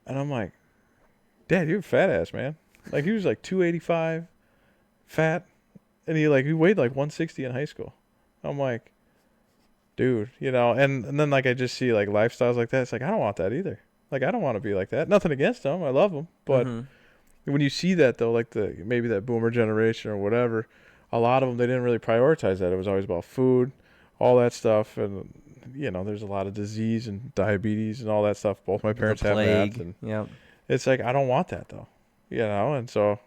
and I'm like, Dad, you're a fat ass, man. Like he was like 285, fat, and he weighed like 160 in high school. I'm like, dude, you know, and then like I just see like lifestyles like that. It's like I don't want that either. Like, I don't want to be like that. Nothing against them. I love them. But when you see that, though, like maybe that boomer generation or whatever, a lot of them, they didn't really prioritize that. It was always about food, all that stuff. And, you know, there's a lot of disease and diabetes and all that stuff. Both my parents have that. And it's like, I don't want that, though. You know, and so,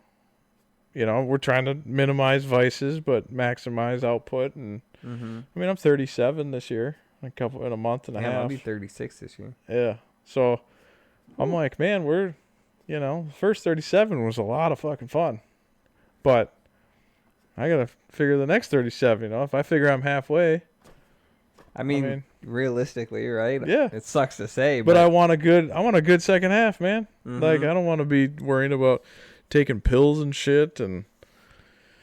you know, we're trying to minimize vices but maximize output. And, I mean, I'm 37 this year, in a month and a half. I'll be 36 this year. Yeah. So I'm like, man, we're, you know, first 37 was a lot of fucking fun. But I got to figure the next 37, you know. If I figure I'm halfway. I mean realistically, right? Yeah. It sucks to say. But I want a good second half, man. Like, I don't want to be worrying about taking pills and shit and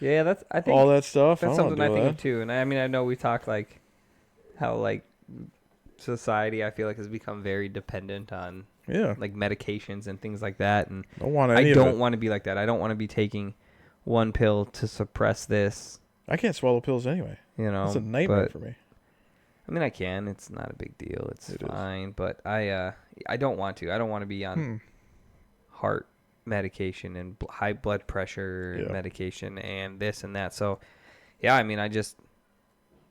I think all that stuff. That's something I think of too. And I mean, I know we talk like how like society I feel like has become very dependent on like medications and things like that, and I don't want to be like that. I don't want to be taking one pill to suppress this. I can't swallow pills anyway. You know, it's a nightmare for me. I mean, I can. It's not a big deal. It's fine. But I don't want to. I don't want to be on heart medication and high blood pressure medication and this and that. So I mean, I just,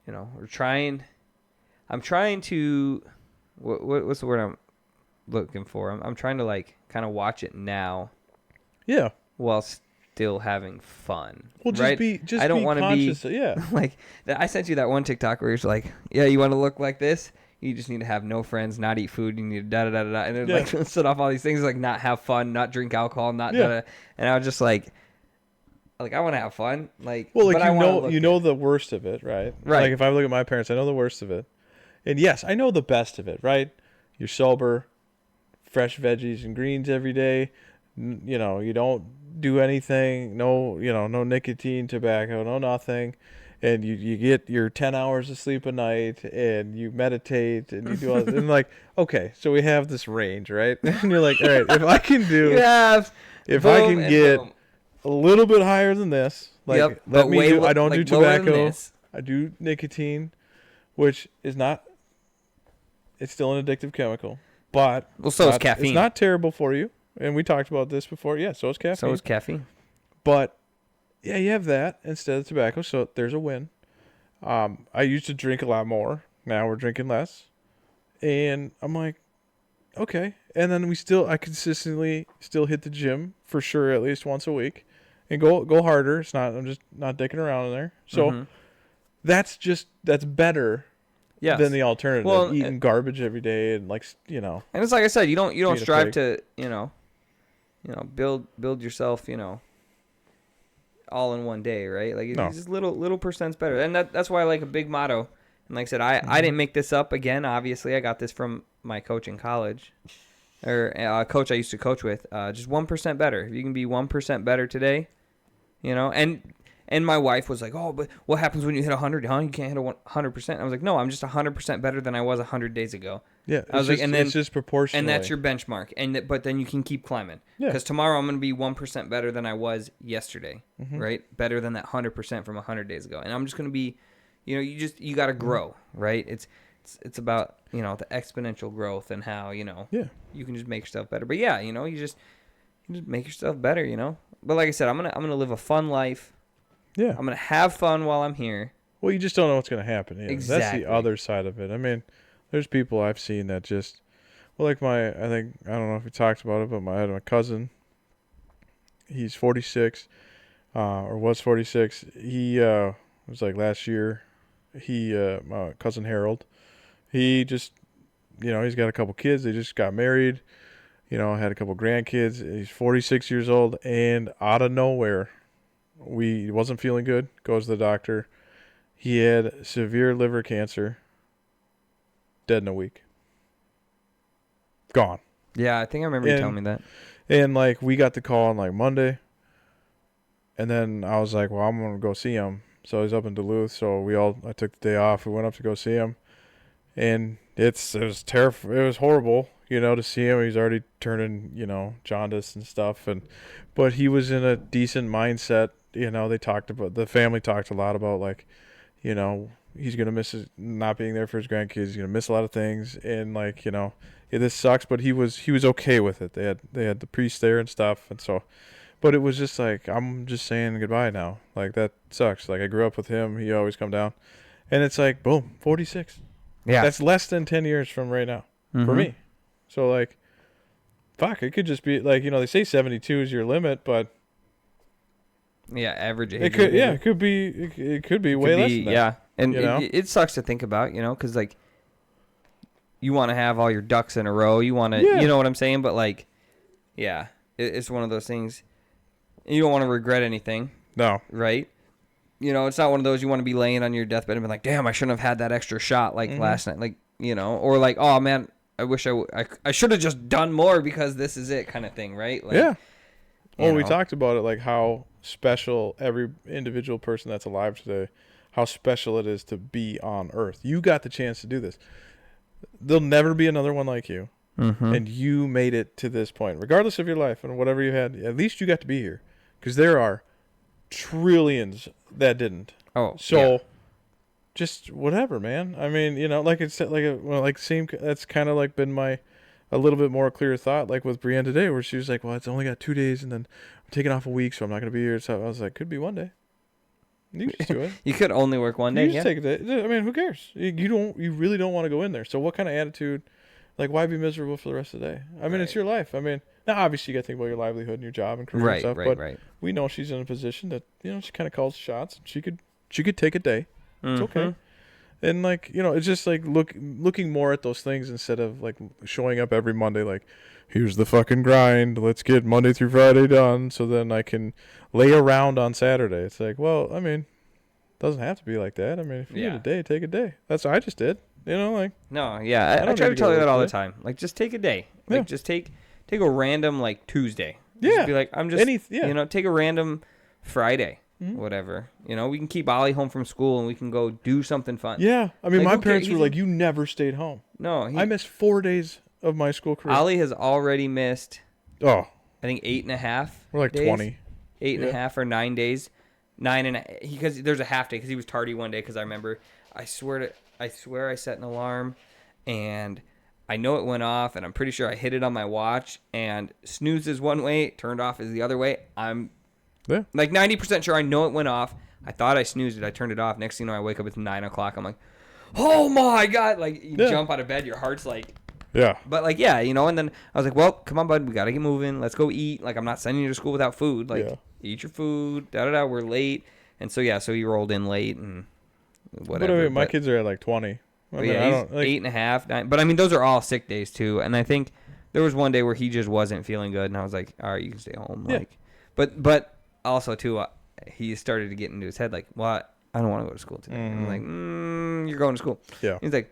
you know, I'm trying to, what's the word I'm looking for? I'm trying to like kind of watch it now. Yeah. While still having fun. Well, I don't want to be like I sent you that one TikTok where it's like, you want to look like this? You just need to have no friends, not eat food. You need to da da da da, and then like set off all these things like not have fun, not drink alcohol, not da da. And I was just like I want to have fun. Like, well, like but you know the worst of it, right? Right. Like if I look at my parents, I know the worst of it. And yes, I know the best of it, right? You're sober, fresh veggies and greens every day. You know, you don't do anything, no nicotine, tobacco, no nothing. And you get your 10 hours of sleep a night and you meditate and you do all this. And like, okay, so we have this range, right? And you're like, all right, if I can get a little bit higher than this, like I don't do tobacco, I do nicotine, which is not, it's still an addictive chemical, but so is caffeine. It's not terrible for you. And we talked about this before. Yeah, so is caffeine. So is caffeine. But yeah, you have that instead of tobacco, so there's a win. I used to drink a lot more, Now we're drinking less. And I'm like, okay. And then I consistently still hit the gym for sure at least once a week and go harder. I'm just not dicking around in there. So that's better than the alternative. Well, eating garbage every day and And it's like I said, you don't strive to, build yourself, all in one day, right? Like it's just little percents better. And that's why I like a big motto. And like I said, I didn't make this up. Again, obviously, I got this from my coach in college, or a coach I used to coach with. Just 1% better. If you can be 1% better today, And my wife was like, "Oh, but what happens when you hit 100? Huh? You can't hit 100%." I was like, "No, I'm just 100% better than I was 100 days ago." Yeah, it's just proportional. And that's your benchmark. But then you can keep climbing. Yeah. Because tomorrow I'm going to be 1% better than I was yesterday, right? Better than that 100% from 100 days ago. And I'm just going to be, you got to grow, right? It's about, the exponential growth and how, you can just make yourself better. But yeah, you just make yourself better, But like I said, I'm going to live a fun life. Yeah. I'm going to have fun while I'm here. Well, you just don't know what's going to happen. Yeah. Exactly. That's the other side of it. I mean, there's people I've seen that just, well, like I don't know if we talked about it, but I had my cousin. He's 46, or was 46. He was like last year. My cousin Harold, he just, he's got a couple kids. They just got married, had a couple grandkids. He's 46 years old, and out of nowhere, he wasn't feeling good. Goes to the doctor. He had severe liver cancer. Dead in a week. Gone. Yeah, I think I remember you telling me that. And we got the call on Monday. And then I was like, well, I'm gonna go see him. So he's up in Duluth. So I took the day off. We went up to go see him. And it was terrible. It was horrible, to see him. He's already turning, jaundice and stuff. But he was in a decent mindset. The family talked a lot about he's going to miss not being there for his grandkids. He's going to miss a lot of things. And this sucks, but he was okay with it. They had the priest there and stuff. And so, but it was just I'm just saying goodbye now. That sucks. I grew up with him. He always come down, and it's boom, 46. Yeah. That's less than 10 years from right now for me. So fuck, it could just be they say 72 is your limit, but yeah, average age. It could be way less than that. Yeah. And it sucks to think about, because you want to have all your ducks in a row. You want to, you know what I'm saying? But it's one of those things. You don't want to regret anything. No. Right? It's not one of those you want to be laying on your deathbed and be like, damn, I shouldn't have had that extra shot last night. Or oh man, I wish I should have just done more because this is it kind of thing. Right? Yeah. Well, we talked about it, how special every individual person that's alive today, how special it is to be on Earth. You got the chance to do this. There'll never be another one like you. And you made it to this point. Regardless of your life and whatever you had, at least you got to be here. Because there are trillions that didn't. Oh, so just whatever, man. I mean, like it's that's kind of been my a little bit more clear thought, with Brienne today, where she was like, well, it's only got 2 days and then I'm taking off a week, so I'm not going to be here. So I was like, could be one day. You just do it. You could only work one day. You just take a day. I mean, who cares? You really don't want to go in there. So what kind of attitude, why be miserable for the rest of the day? I mean, it's your life. I mean, now obviously you got to think about your livelihood and your job and career and stuff. But we know she's in a position that, she kind of calls the shots. She could take a day. It's okay. And it's just looking more at those things instead of showing up every Monday here's the fucking grind. Let's get Monday through Friday done so then I can lay around on Saturday. It's I mean, it doesn't have to be like that. I mean, if you need a day, take a day. That's what I just did. No, yeah. I try to tell you that all the time. Just take a day. Just take a random Tuesday. Just be I'm just take a random Friday. Whatever, we can keep Ollie home from school and we can go do something fun. Yeah, I mean, my parents were you never stayed home. No, I missed 4 days of my school career. Ollie has already missed. I think 8.5. We're days. 20. 8.5 or 9 days. 9.5 because there's a half day because he was tardy one day because I remember I swear I set an alarm and I know it went off and I'm pretty sure I hit it on my watch and snooze is one way, turned off is the other way. I'm 90% sure I know it went off. I thought I snoozed it. I turned it off. Next thing you know, I wake up, it's 9 o'clock. I'm like, oh my God. Like, you jump out of bed, your heart's like. Yeah. But, like, yeah, you know, and then I was like, well, come on, bud. We got to get moving. Let's go eat. Like, I'm not sending you to school without food. Like, eat your food. Da-da-da. We're late. And so, yeah, so he rolled in late and whatever. But I mean, my kids are at like 20. I mean, yeah, he's 8.5, 9. But, I mean, those are all sick days, too. And I think there was one day where he just wasn't feeling good. And I was like, all right, you can stay home. Yeah. Like, but also, too, he started to get into his head, like, well, I don't want to go to school today. I'm like, you're going to school. Yeah. He's like,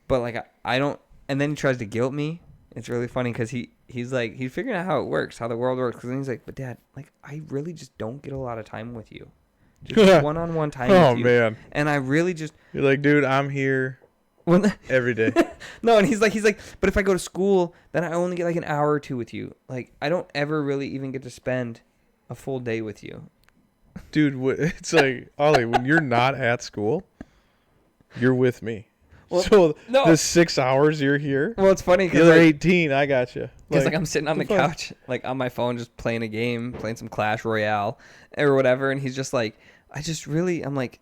but, like, I don't. And then he tries to guilt me. It's really funny because he's like, he's figuring out how it works, how the world works. Because then he's like, but Dad, like, I really just don't get a lot of time with you. Just one-on-one time with you. Oh, man. And I really just. You're like, dude, I'm here every day. No, and he's like, but if I go to school, then I only get like an hour or two with you. Like, I don't ever really even get to spend a full day with you. Dude, it's like, Ollie, when you're not at school, you're with me. Well, so the 6 hours you're here. Well, it's funny because you're 18. I got you. Because like I'm sitting on the couch, like on my phone, just playing a game, playing some Clash Royale or whatever, and he's just like, I'm like,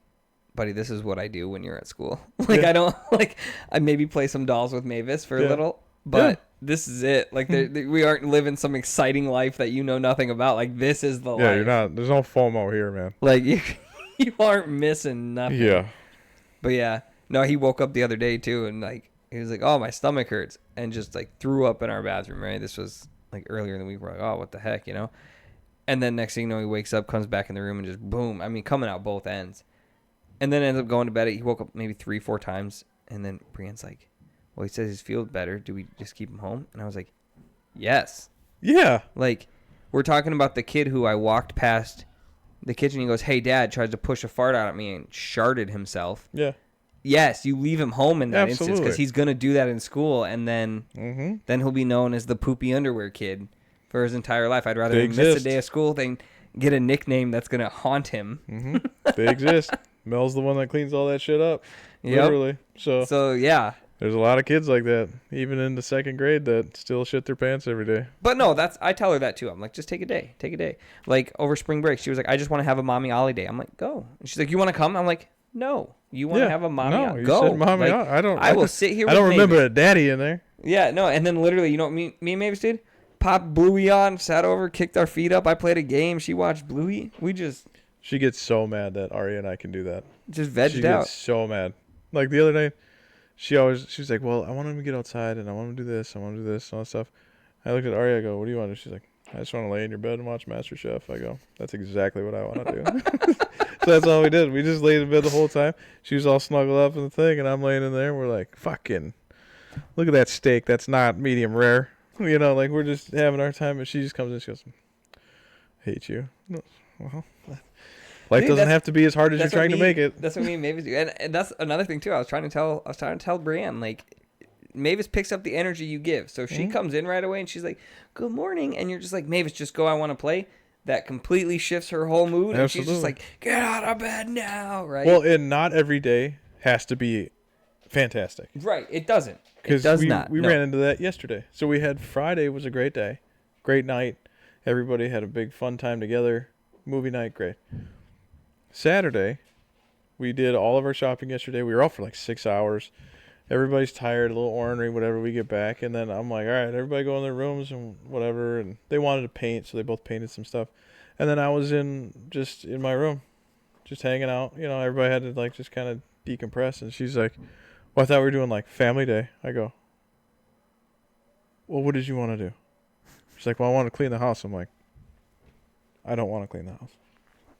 buddy, this is what I do when you're at school. Like I don't like I maybe play some dolls with Mavis for a little, but this is it. Like we aren't living some exciting life that you know nothing about. Like this is the life. Yeah, you're not. There's no FOMO here, man. Like you aren't missing nothing. Yeah. But yeah. No, he woke up the other day too, and like he was like, "Oh, my stomach hurts," and just like threw up in our bathroom. Right, this was like earlier in the week. We're like, "Oh, what the heck," you know? And then next thing you know, he wakes up, comes back in the room, and just boom. I mean, coming out both ends, and then ends up going to bed. He woke up maybe 3-4 times, and then Brienne's like, "Well, he says he's feels better. Do we just keep him home?" And I was like, "Yes." Yeah. Like we're talking about the kid who I walked past the kitchen. He goes, "Hey, Dad," tries to push a fart out at me and sharted himself. Yeah. Yes, you leave him home in that instance because he's going to do that in school, and then he'll be known as the poopy underwear kid for his entire life. I'd rather miss a day of school than get a nickname that's going to haunt him. They exist. Mel's the one that cleans all that shit up. Literally. So yeah. There's a lot of kids like that, even in the second grade, that still shit their pants every day. But no, I tell her that too. I'm like, just take a day. Like over spring break, she was like, I just want to have a mommy Ollie day. I'm like, go. And she's like, you want to come? I'm like, no. You want to have a mommy? No, you go. Said mommy. Like, I will sit here. I don't remember a daddy in there. Yeah, no, and then literally, you know what me and Mavis did? Popped Bluey on, sat over, kicked our feet up. I played a game. She watched Bluey. She gets so mad that Aria and I can do that. Just vegged out. She gets so mad. Like the other night, she was like, well, I want him to get outside, and I want him to do this, and all that stuff. I looked at Aria, I go, what do you want? And she's like, I just want to lay in your bed and watch MasterChef. I go, that's exactly what I want to do. So that's all we did. We just laid in bed the whole time. She was all snuggled up in the thing, and I'm laying in there, and we're like, fucking, look at that steak. That's not medium rare. You know, like, we're just having our time, and she just comes in and she goes, hate you. Well, life doesn't have to be as hard as you're trying to make it. That's what me and Mavis do. And that's another thing, too. I was trying to tell Brienne, like, Mavis picks up the energy you give. So if she comes in right away and she's like, good morning, and you're just like, Mavis, just go, I want to play. That completely shifts her whole mood. Absolutely. And she's just like, get out of bed now, right? Well, and not every day has to be fantastic. Right, it doesn't. It does not. We ran into that yesterday. So we had Friday was a great day, great night. Everybody had a big fun time together. Movie night, great. Saturday, we did all of our shopping yesterday. We were out for like 6 hours. Everybody's tired, a little ornery, whatever, we get back. And then I'm like, all right, everybody go in their rooms and whatever. And they wanted to paint, so they both painted some stuff. And then I was in my room, just hanging out. You know, everybody had to like just kind of decompress. And she's like, well, I thought we were doing like family day. I go, well, what did you want to do? She's like, well, I want to clean the house. I'm like, I don't want to clean the house.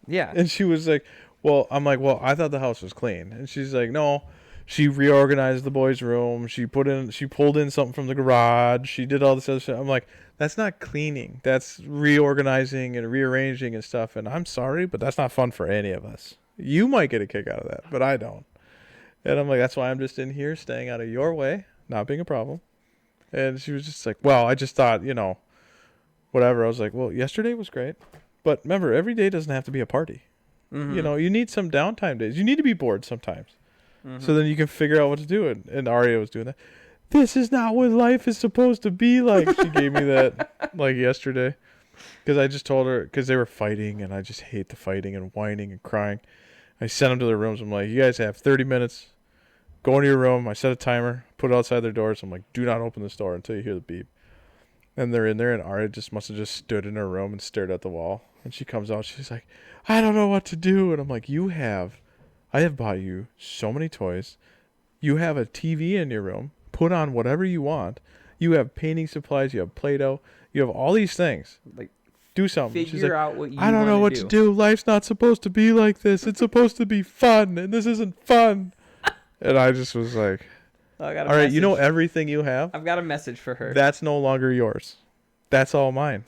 Yeah. And she was like, well, I'm like, well, I thought the house was clean. And she's like, no. She reorganized the boys' room. She pulled in something from the garage. She did all this other stuff. I'm like, that's not cleaning. That's reorganizing and rearranging and stuff. And I'm sorry, but that's not fun for any of us. You might get a kick out of that, but I don't. And I'm like, that's why I'm just in here staying out of your way, not being a problem. And she was just like, well, I just thought, you know, whatever. I was like, well, yesterday was great. But remember, every day doesn't have to be a party. Mm-hmm. You know, you need some downtime days. You need to be bored sometimes. Mm-hmm. So then you can figure out what to do. And Aria was doing that. This is not what life is supposed to be like. She gave me that like yesterday. Because I just told her, because they were fighting, and I just hate the fighting and whining and crying. I sent them to their rooms. I'm like, you guys have 30 minutes. go into your room. I set a timer, put it outside their door. So I'm like, do not open this door until you hear the beep. And they're in there, and Aria must have just stood in her room and stared at the wall. And she comes out. She's like, I don't know what to do. And I'm like, I have bought you so many toys. You have a TV in your room. Put on whatever you want. You have painting supplies. You have Play-Doh. You have all these things. Like, do something. Figure like, out what you I don't know what to do. Life's not supposed to be like this. It's supposed to be fun, and this isn't fun. And I just was like, all right, you know everything you have? I've got a message for her. That's no longer yours. That's all mine.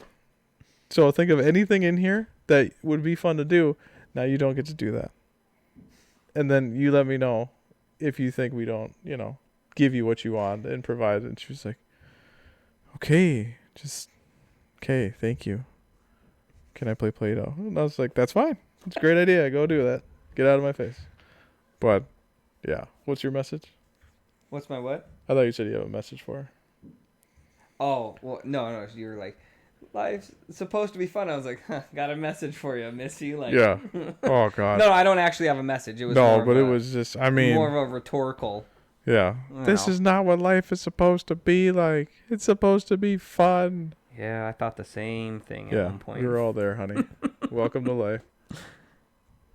So think of anything in here that would be fun to do. Now you don't get to do that. And then you let me know if you think we don't, give you what you want and provide. And she was like, okay, thank you. Can I play Play-Doh? And I was like, that's fine. It's a great idea. Go do that. Get out of my face. But, yeah. What's your message? What's my what? I thought you said you have a message for her. Oh, well, no. You were like, life's supposed to be fun. I was like, got a message for you, Missy. Like, yeah. Oh, God. No, I don't actually have a message. It was it was just, more of a rhetorical. Yeah. This is not what life is supposed to be like. It's supposed to be fun. Yeah, I thought the same thing at one point. We were all there, honey. Welcome to life.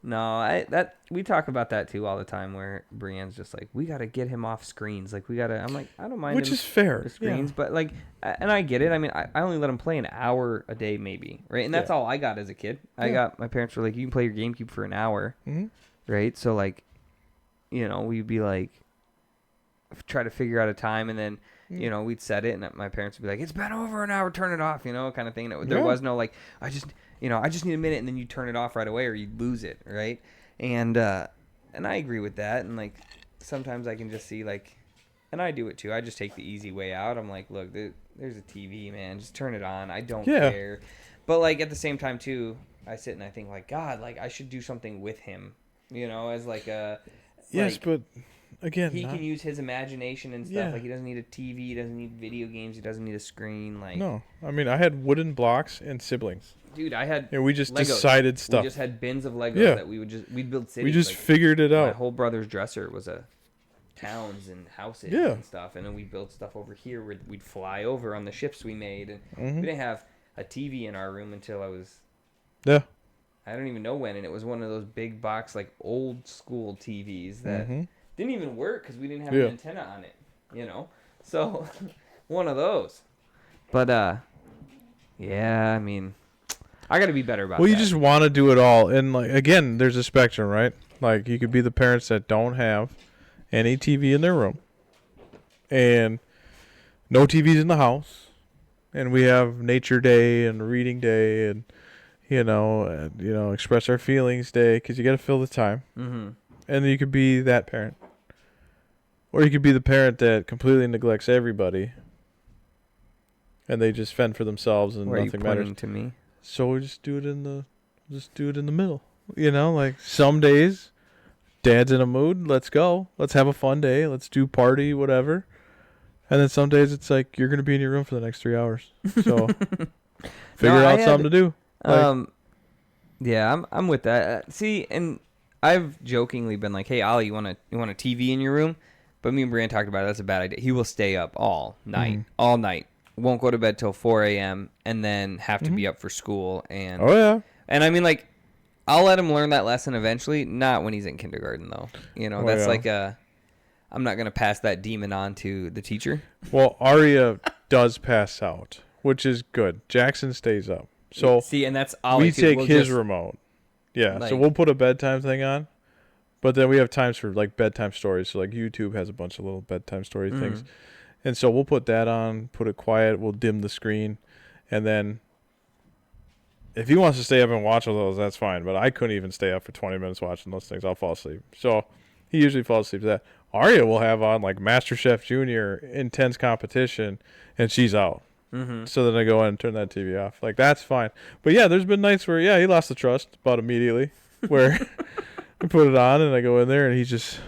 No, we talk about that too all the time. Where Brienne's just like, we got to get him off screens. Like, we got to. I'm like, I don't mind. Which is fair. The screens, but like, and I get it. I mean, I only let him play an hour a day, maybe, right? And that's all I got as a kid. My parents were like, you can play your GameCube for an hour, right? So like, we'd be like, try to figure out a time, and then. We'd set it, and my parents would be like, "It's been over an hour, turn it off," kind of thing. There was no like, I just need a minute, and then you turn it off right away, or you'd lose it, right? And I agree with that. And like, sometimes I can just see like, and I do it too. I just take the easy way out. I'm like, look, there's a TV, man. Just turn it on. I don't care. But like at the same time too, I sit and I think like, God, like I should do something with him, as like a. Yes, but. Again, he can use his imagination and stuff. Yeah. Like he doesn't need a TV, he doesn't need video games, he doesn't need a screen. Like no, I mean I had wooden blocks and siblings. Dude, I had. And we just Legos. Decided stuff. We just had bins of Legos that we'd build cities. We just figured it out. My whole brother's dresser was a towns and houses and stuff, and then we built stuff over here where we'd fly over on the ships we made. And we didn't have a TV in our room until I was. Yeah. I don't even know when, and it was one of those big box like old school TVs that. Didn't even work because we didn't have an antenna on it, So, one of those. But, I mean, I got to be better about that. Well, you just want to do it all. And, like, again, there's a spectrum, right? Like, you could be the parents that don't have any TV in their room. And no TVs in the house. And we have nature day and reading day and, express our feelings day because you got to fill the time. And then you could be that parent. Or you could be the parent that completely neglects everybody, and they just fend for themselves, and nothing matters. To me? So we just do it in the middle. Like some days, Dad's in a mood. Let's go. Let's have a fun day. Let's do party, whatever. And then some days it's like you're gonna be in your room for the next 3 hours. So figure out something to do. Yeah, I'm with that. See, and I've jokingly been like, "Hey, Ollie, you want a TV in your room?" But me and Brian talked about it. That's a bad idea. He will stay up all night. Won't go to bed till 4 a.m. and then have to be up for school. And and I mean, like, I'll let him learn that lesson eventually. Not when he's in kindergarten, though. Like I'm not gonna pass that demon on to the teacher. Well, Aria does pass out, which is good. Jackson stays up. So see, and that's Ollie we take his remote. Yeah, so we'll put a bedtime thing on. But then we have times for, like, bedtime stories. So, like, YouTube has a bunch of little bedtime story things. And so we'll put that on, put it quiet. We'll dim the screen. And then if he wants to stay up and watch all those, that's fine. But I couldn't even stay up for 20 minutes watching those things. I'll fall asleep. So he usually falls asleep to that. Aria will have on, like, MasterChef Junior, intense competition, and she's out. So then I go in and turn that TV off. Like, that's fine. But, yeah, there's been nights where, he lost the trust about immediately. Where... I put it on and I go in there and he's just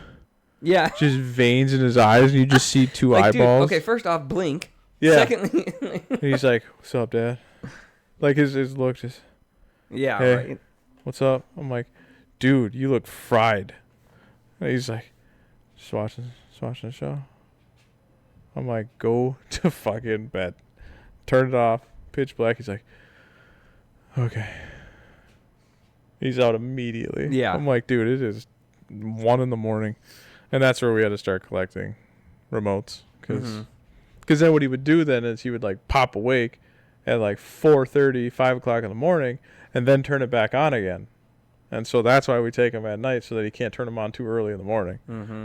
veins in his eyes and you just see two eyeballs. Dude, okay, first off, blink. Yeah. Secondly, and he's like, "What's up, Dad?" Like his look just. Yeah. Hey, right. What's up? I'm like, dude, you look fried. And he's like, just watching. Just watching the show. I'm like, go to fucking bed. Turn it off. Pitch black. He's like, okay. He's out immediately. Yeah. I'm like, dude, it is 1 a.m. And that's where we had to start collecting remotes. Because then what he would do then is he would like pop awake at like 4:30, 5 o'clock in the morning, and then turn it back on again. And so that's why we take him at night, so that he can't turn them on too early in the morning.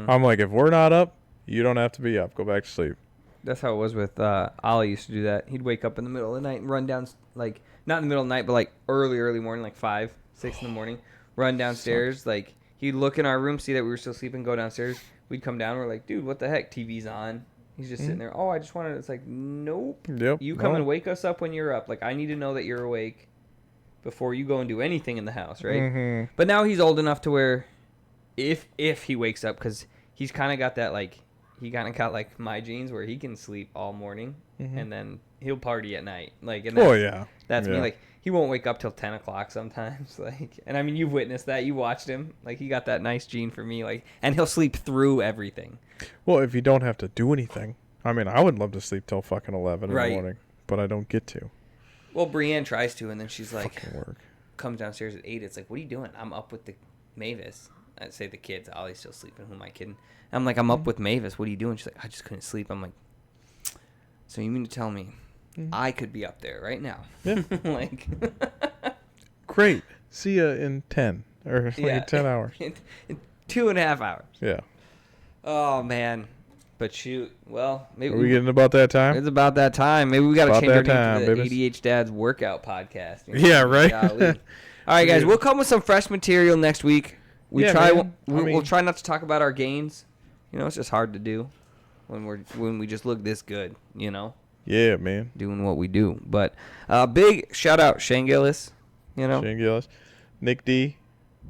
I'm like, if we're not up, you don't have to be up. Go back to sleep. That's how it was with Ollie used to do that. He'd wake up in the middle of the night and run down, like, not in the middle of the night, but like early morning, like 5, 6 in the morning, run downstairs. Like, he'd look in our room, see that we were still sleeping, go downstairs. We'd come down. We're like, dude, what the heck? TV's on. He's just sitting there. Oh, I just wanted. It's like, nope. Yep. You come and wake us up when you're up. Like, I need to know that you're awake before you go and do anything in the house, right? But now he's old enough to where, if he wakes up, because he's kind of got that, like, he kind of got like my genes where he can sleep all morning and then he'll party at night. Like, and that's me. Like, he won't wake up till 10 o'clock sometimes. Like, and I mean, you've witnessed that. You watched him. Like, he got that nice gene for me. Like, and he'll sleep through everything. Well, if you don't have to do anything. I mean, I would love to sleep till fucking 11 in the morning, but I don't get to. Well, Brienne tries to, and then she's like, work. Comes downstairs at 8. It's like, what are you doing? I'm up with the Mavis. I'd say the kids. Ollie's still sleeping. Who am I kidding? I'm like, I'm up with Mavis. What are you doing? She's like, I just couldn't sleep. I'm like, so you mean to tell me I could be up there right now? Yeah. Like, great. See ya in 10 or like 10 hours. In 2.5 hours. Yeah. Oh, man. But shoot. Well, maybe. Are we getting about that time? It's about that time. Maybe we got to change our name to the babies. ADHDad's workout podcast. You know? Yeah, right? All right, guys. We'll come with some fresh material next week. We'll try not to talk about our gains. You know, it's just hard to do when we just look this good, you know? Yeah, man. Doing what we do. But big shout out Shane Gillis, you know? Shane Gillis. Nic D.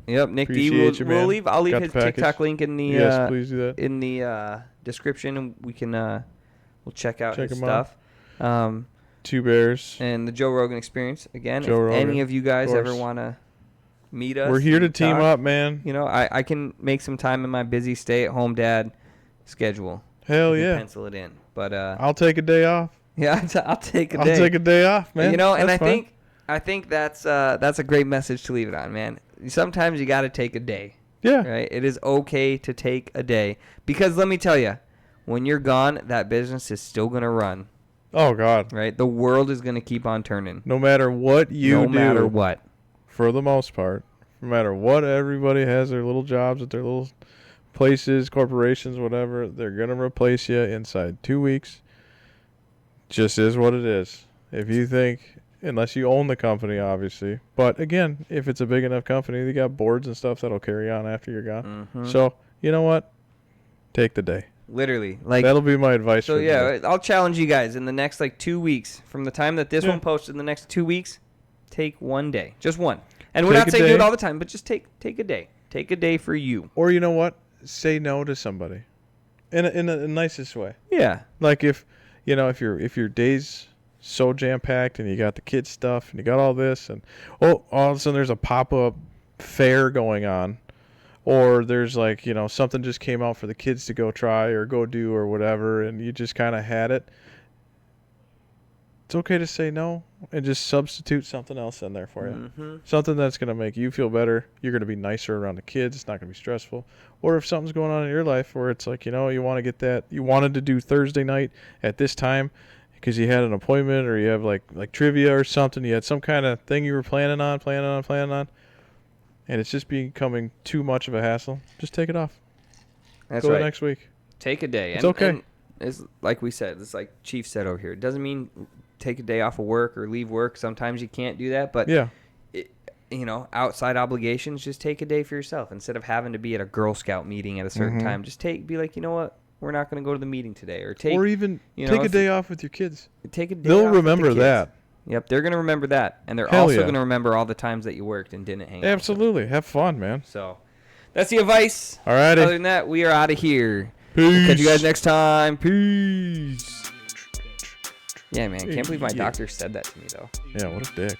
Yep, Nic D. I'll leave his TikTok link in the yes, please do that. In the description, and we can we'll check out his stuff. Two Bears. And the Joe Rogan Experience again. If any of you guys ever want to meet us, we're here to team up, man. You know, I can make some time in my busy stay-at-home dad schedule. Hell yeah. Pencil it in. But I'll take a day off. Yeah, I'll take a day. I'll take a day off, man. You know, and I think that's a great message to leave it on, man. Sometimes you got to take a day. Yeah. Right? It is okay to take a day. Because let me tell you, when you're gone, that business is still going to run. Oh, God. Right? The world is going to keep on turning. No matter what you do. No matter what. For the most part. No matter what, everybody has their little jobs at their little places, corporations, whatever. They're going to replace you inside 2 weeks. Just is what it is. If you think, unless you own the company, obviously. But again, if it's a big enough company, they got boards and stuff that'll carry on after you're gone. So, you know what? Take the day. Literally. Like, that'll be my advice. So, yeah, I'll challenge you guys in the next, 2 weeks. From the time that this one posted in the next 2 weeks, take one day. Just one. And we're not saying do it all the time, but just take a day. Take a day for you. Or you know what? Say no to somebody. In a nicest way. Yeah. Like if your day's so jam-packed and you got the kids stuff and you got all this and all of a sudden there's a pop-up fair going on, or there's something just came out for the kids to go try or go do or whatever, and you just kind of had it. It's okay to say no and just substitute something else in there for you. Something that's going to make you feel better. You're going to be nicer around the kids. It's not going to be stressful. Or if something's going on in your life where it's like, you want to get that, you wanted to do Thursday night at this time because you had an appointment or you have like trivia or something. You had some kind of thing you were planning on, and it's just becoming too much of a hassle. Just take it off. That's Go right. next week. Take a day. It's okay. And it's like we said, it's like Chief said over here. It doesn't mean take a day off of work or leave work. Sometimes you can't do that, but outside obligations, just take a day for yourself instead of having to be at a Girl Scout meeting at a certain time. Just be like, you know what, we're not going to go to the meeting today, or take a day off with your kids. Take a day. They'll off remember with the kids. that. Yep, they're going to remember that, and they're also going to remember all the times that you worked and didn't hang out. Absolutely, have fun, man. So that's the advice. All righty. Other than that, we are out of here. Peace. We'll catch you guys next time. Peace. Yeah, man. Can't believe my doctor said that to me, though. Yeah, what a dick.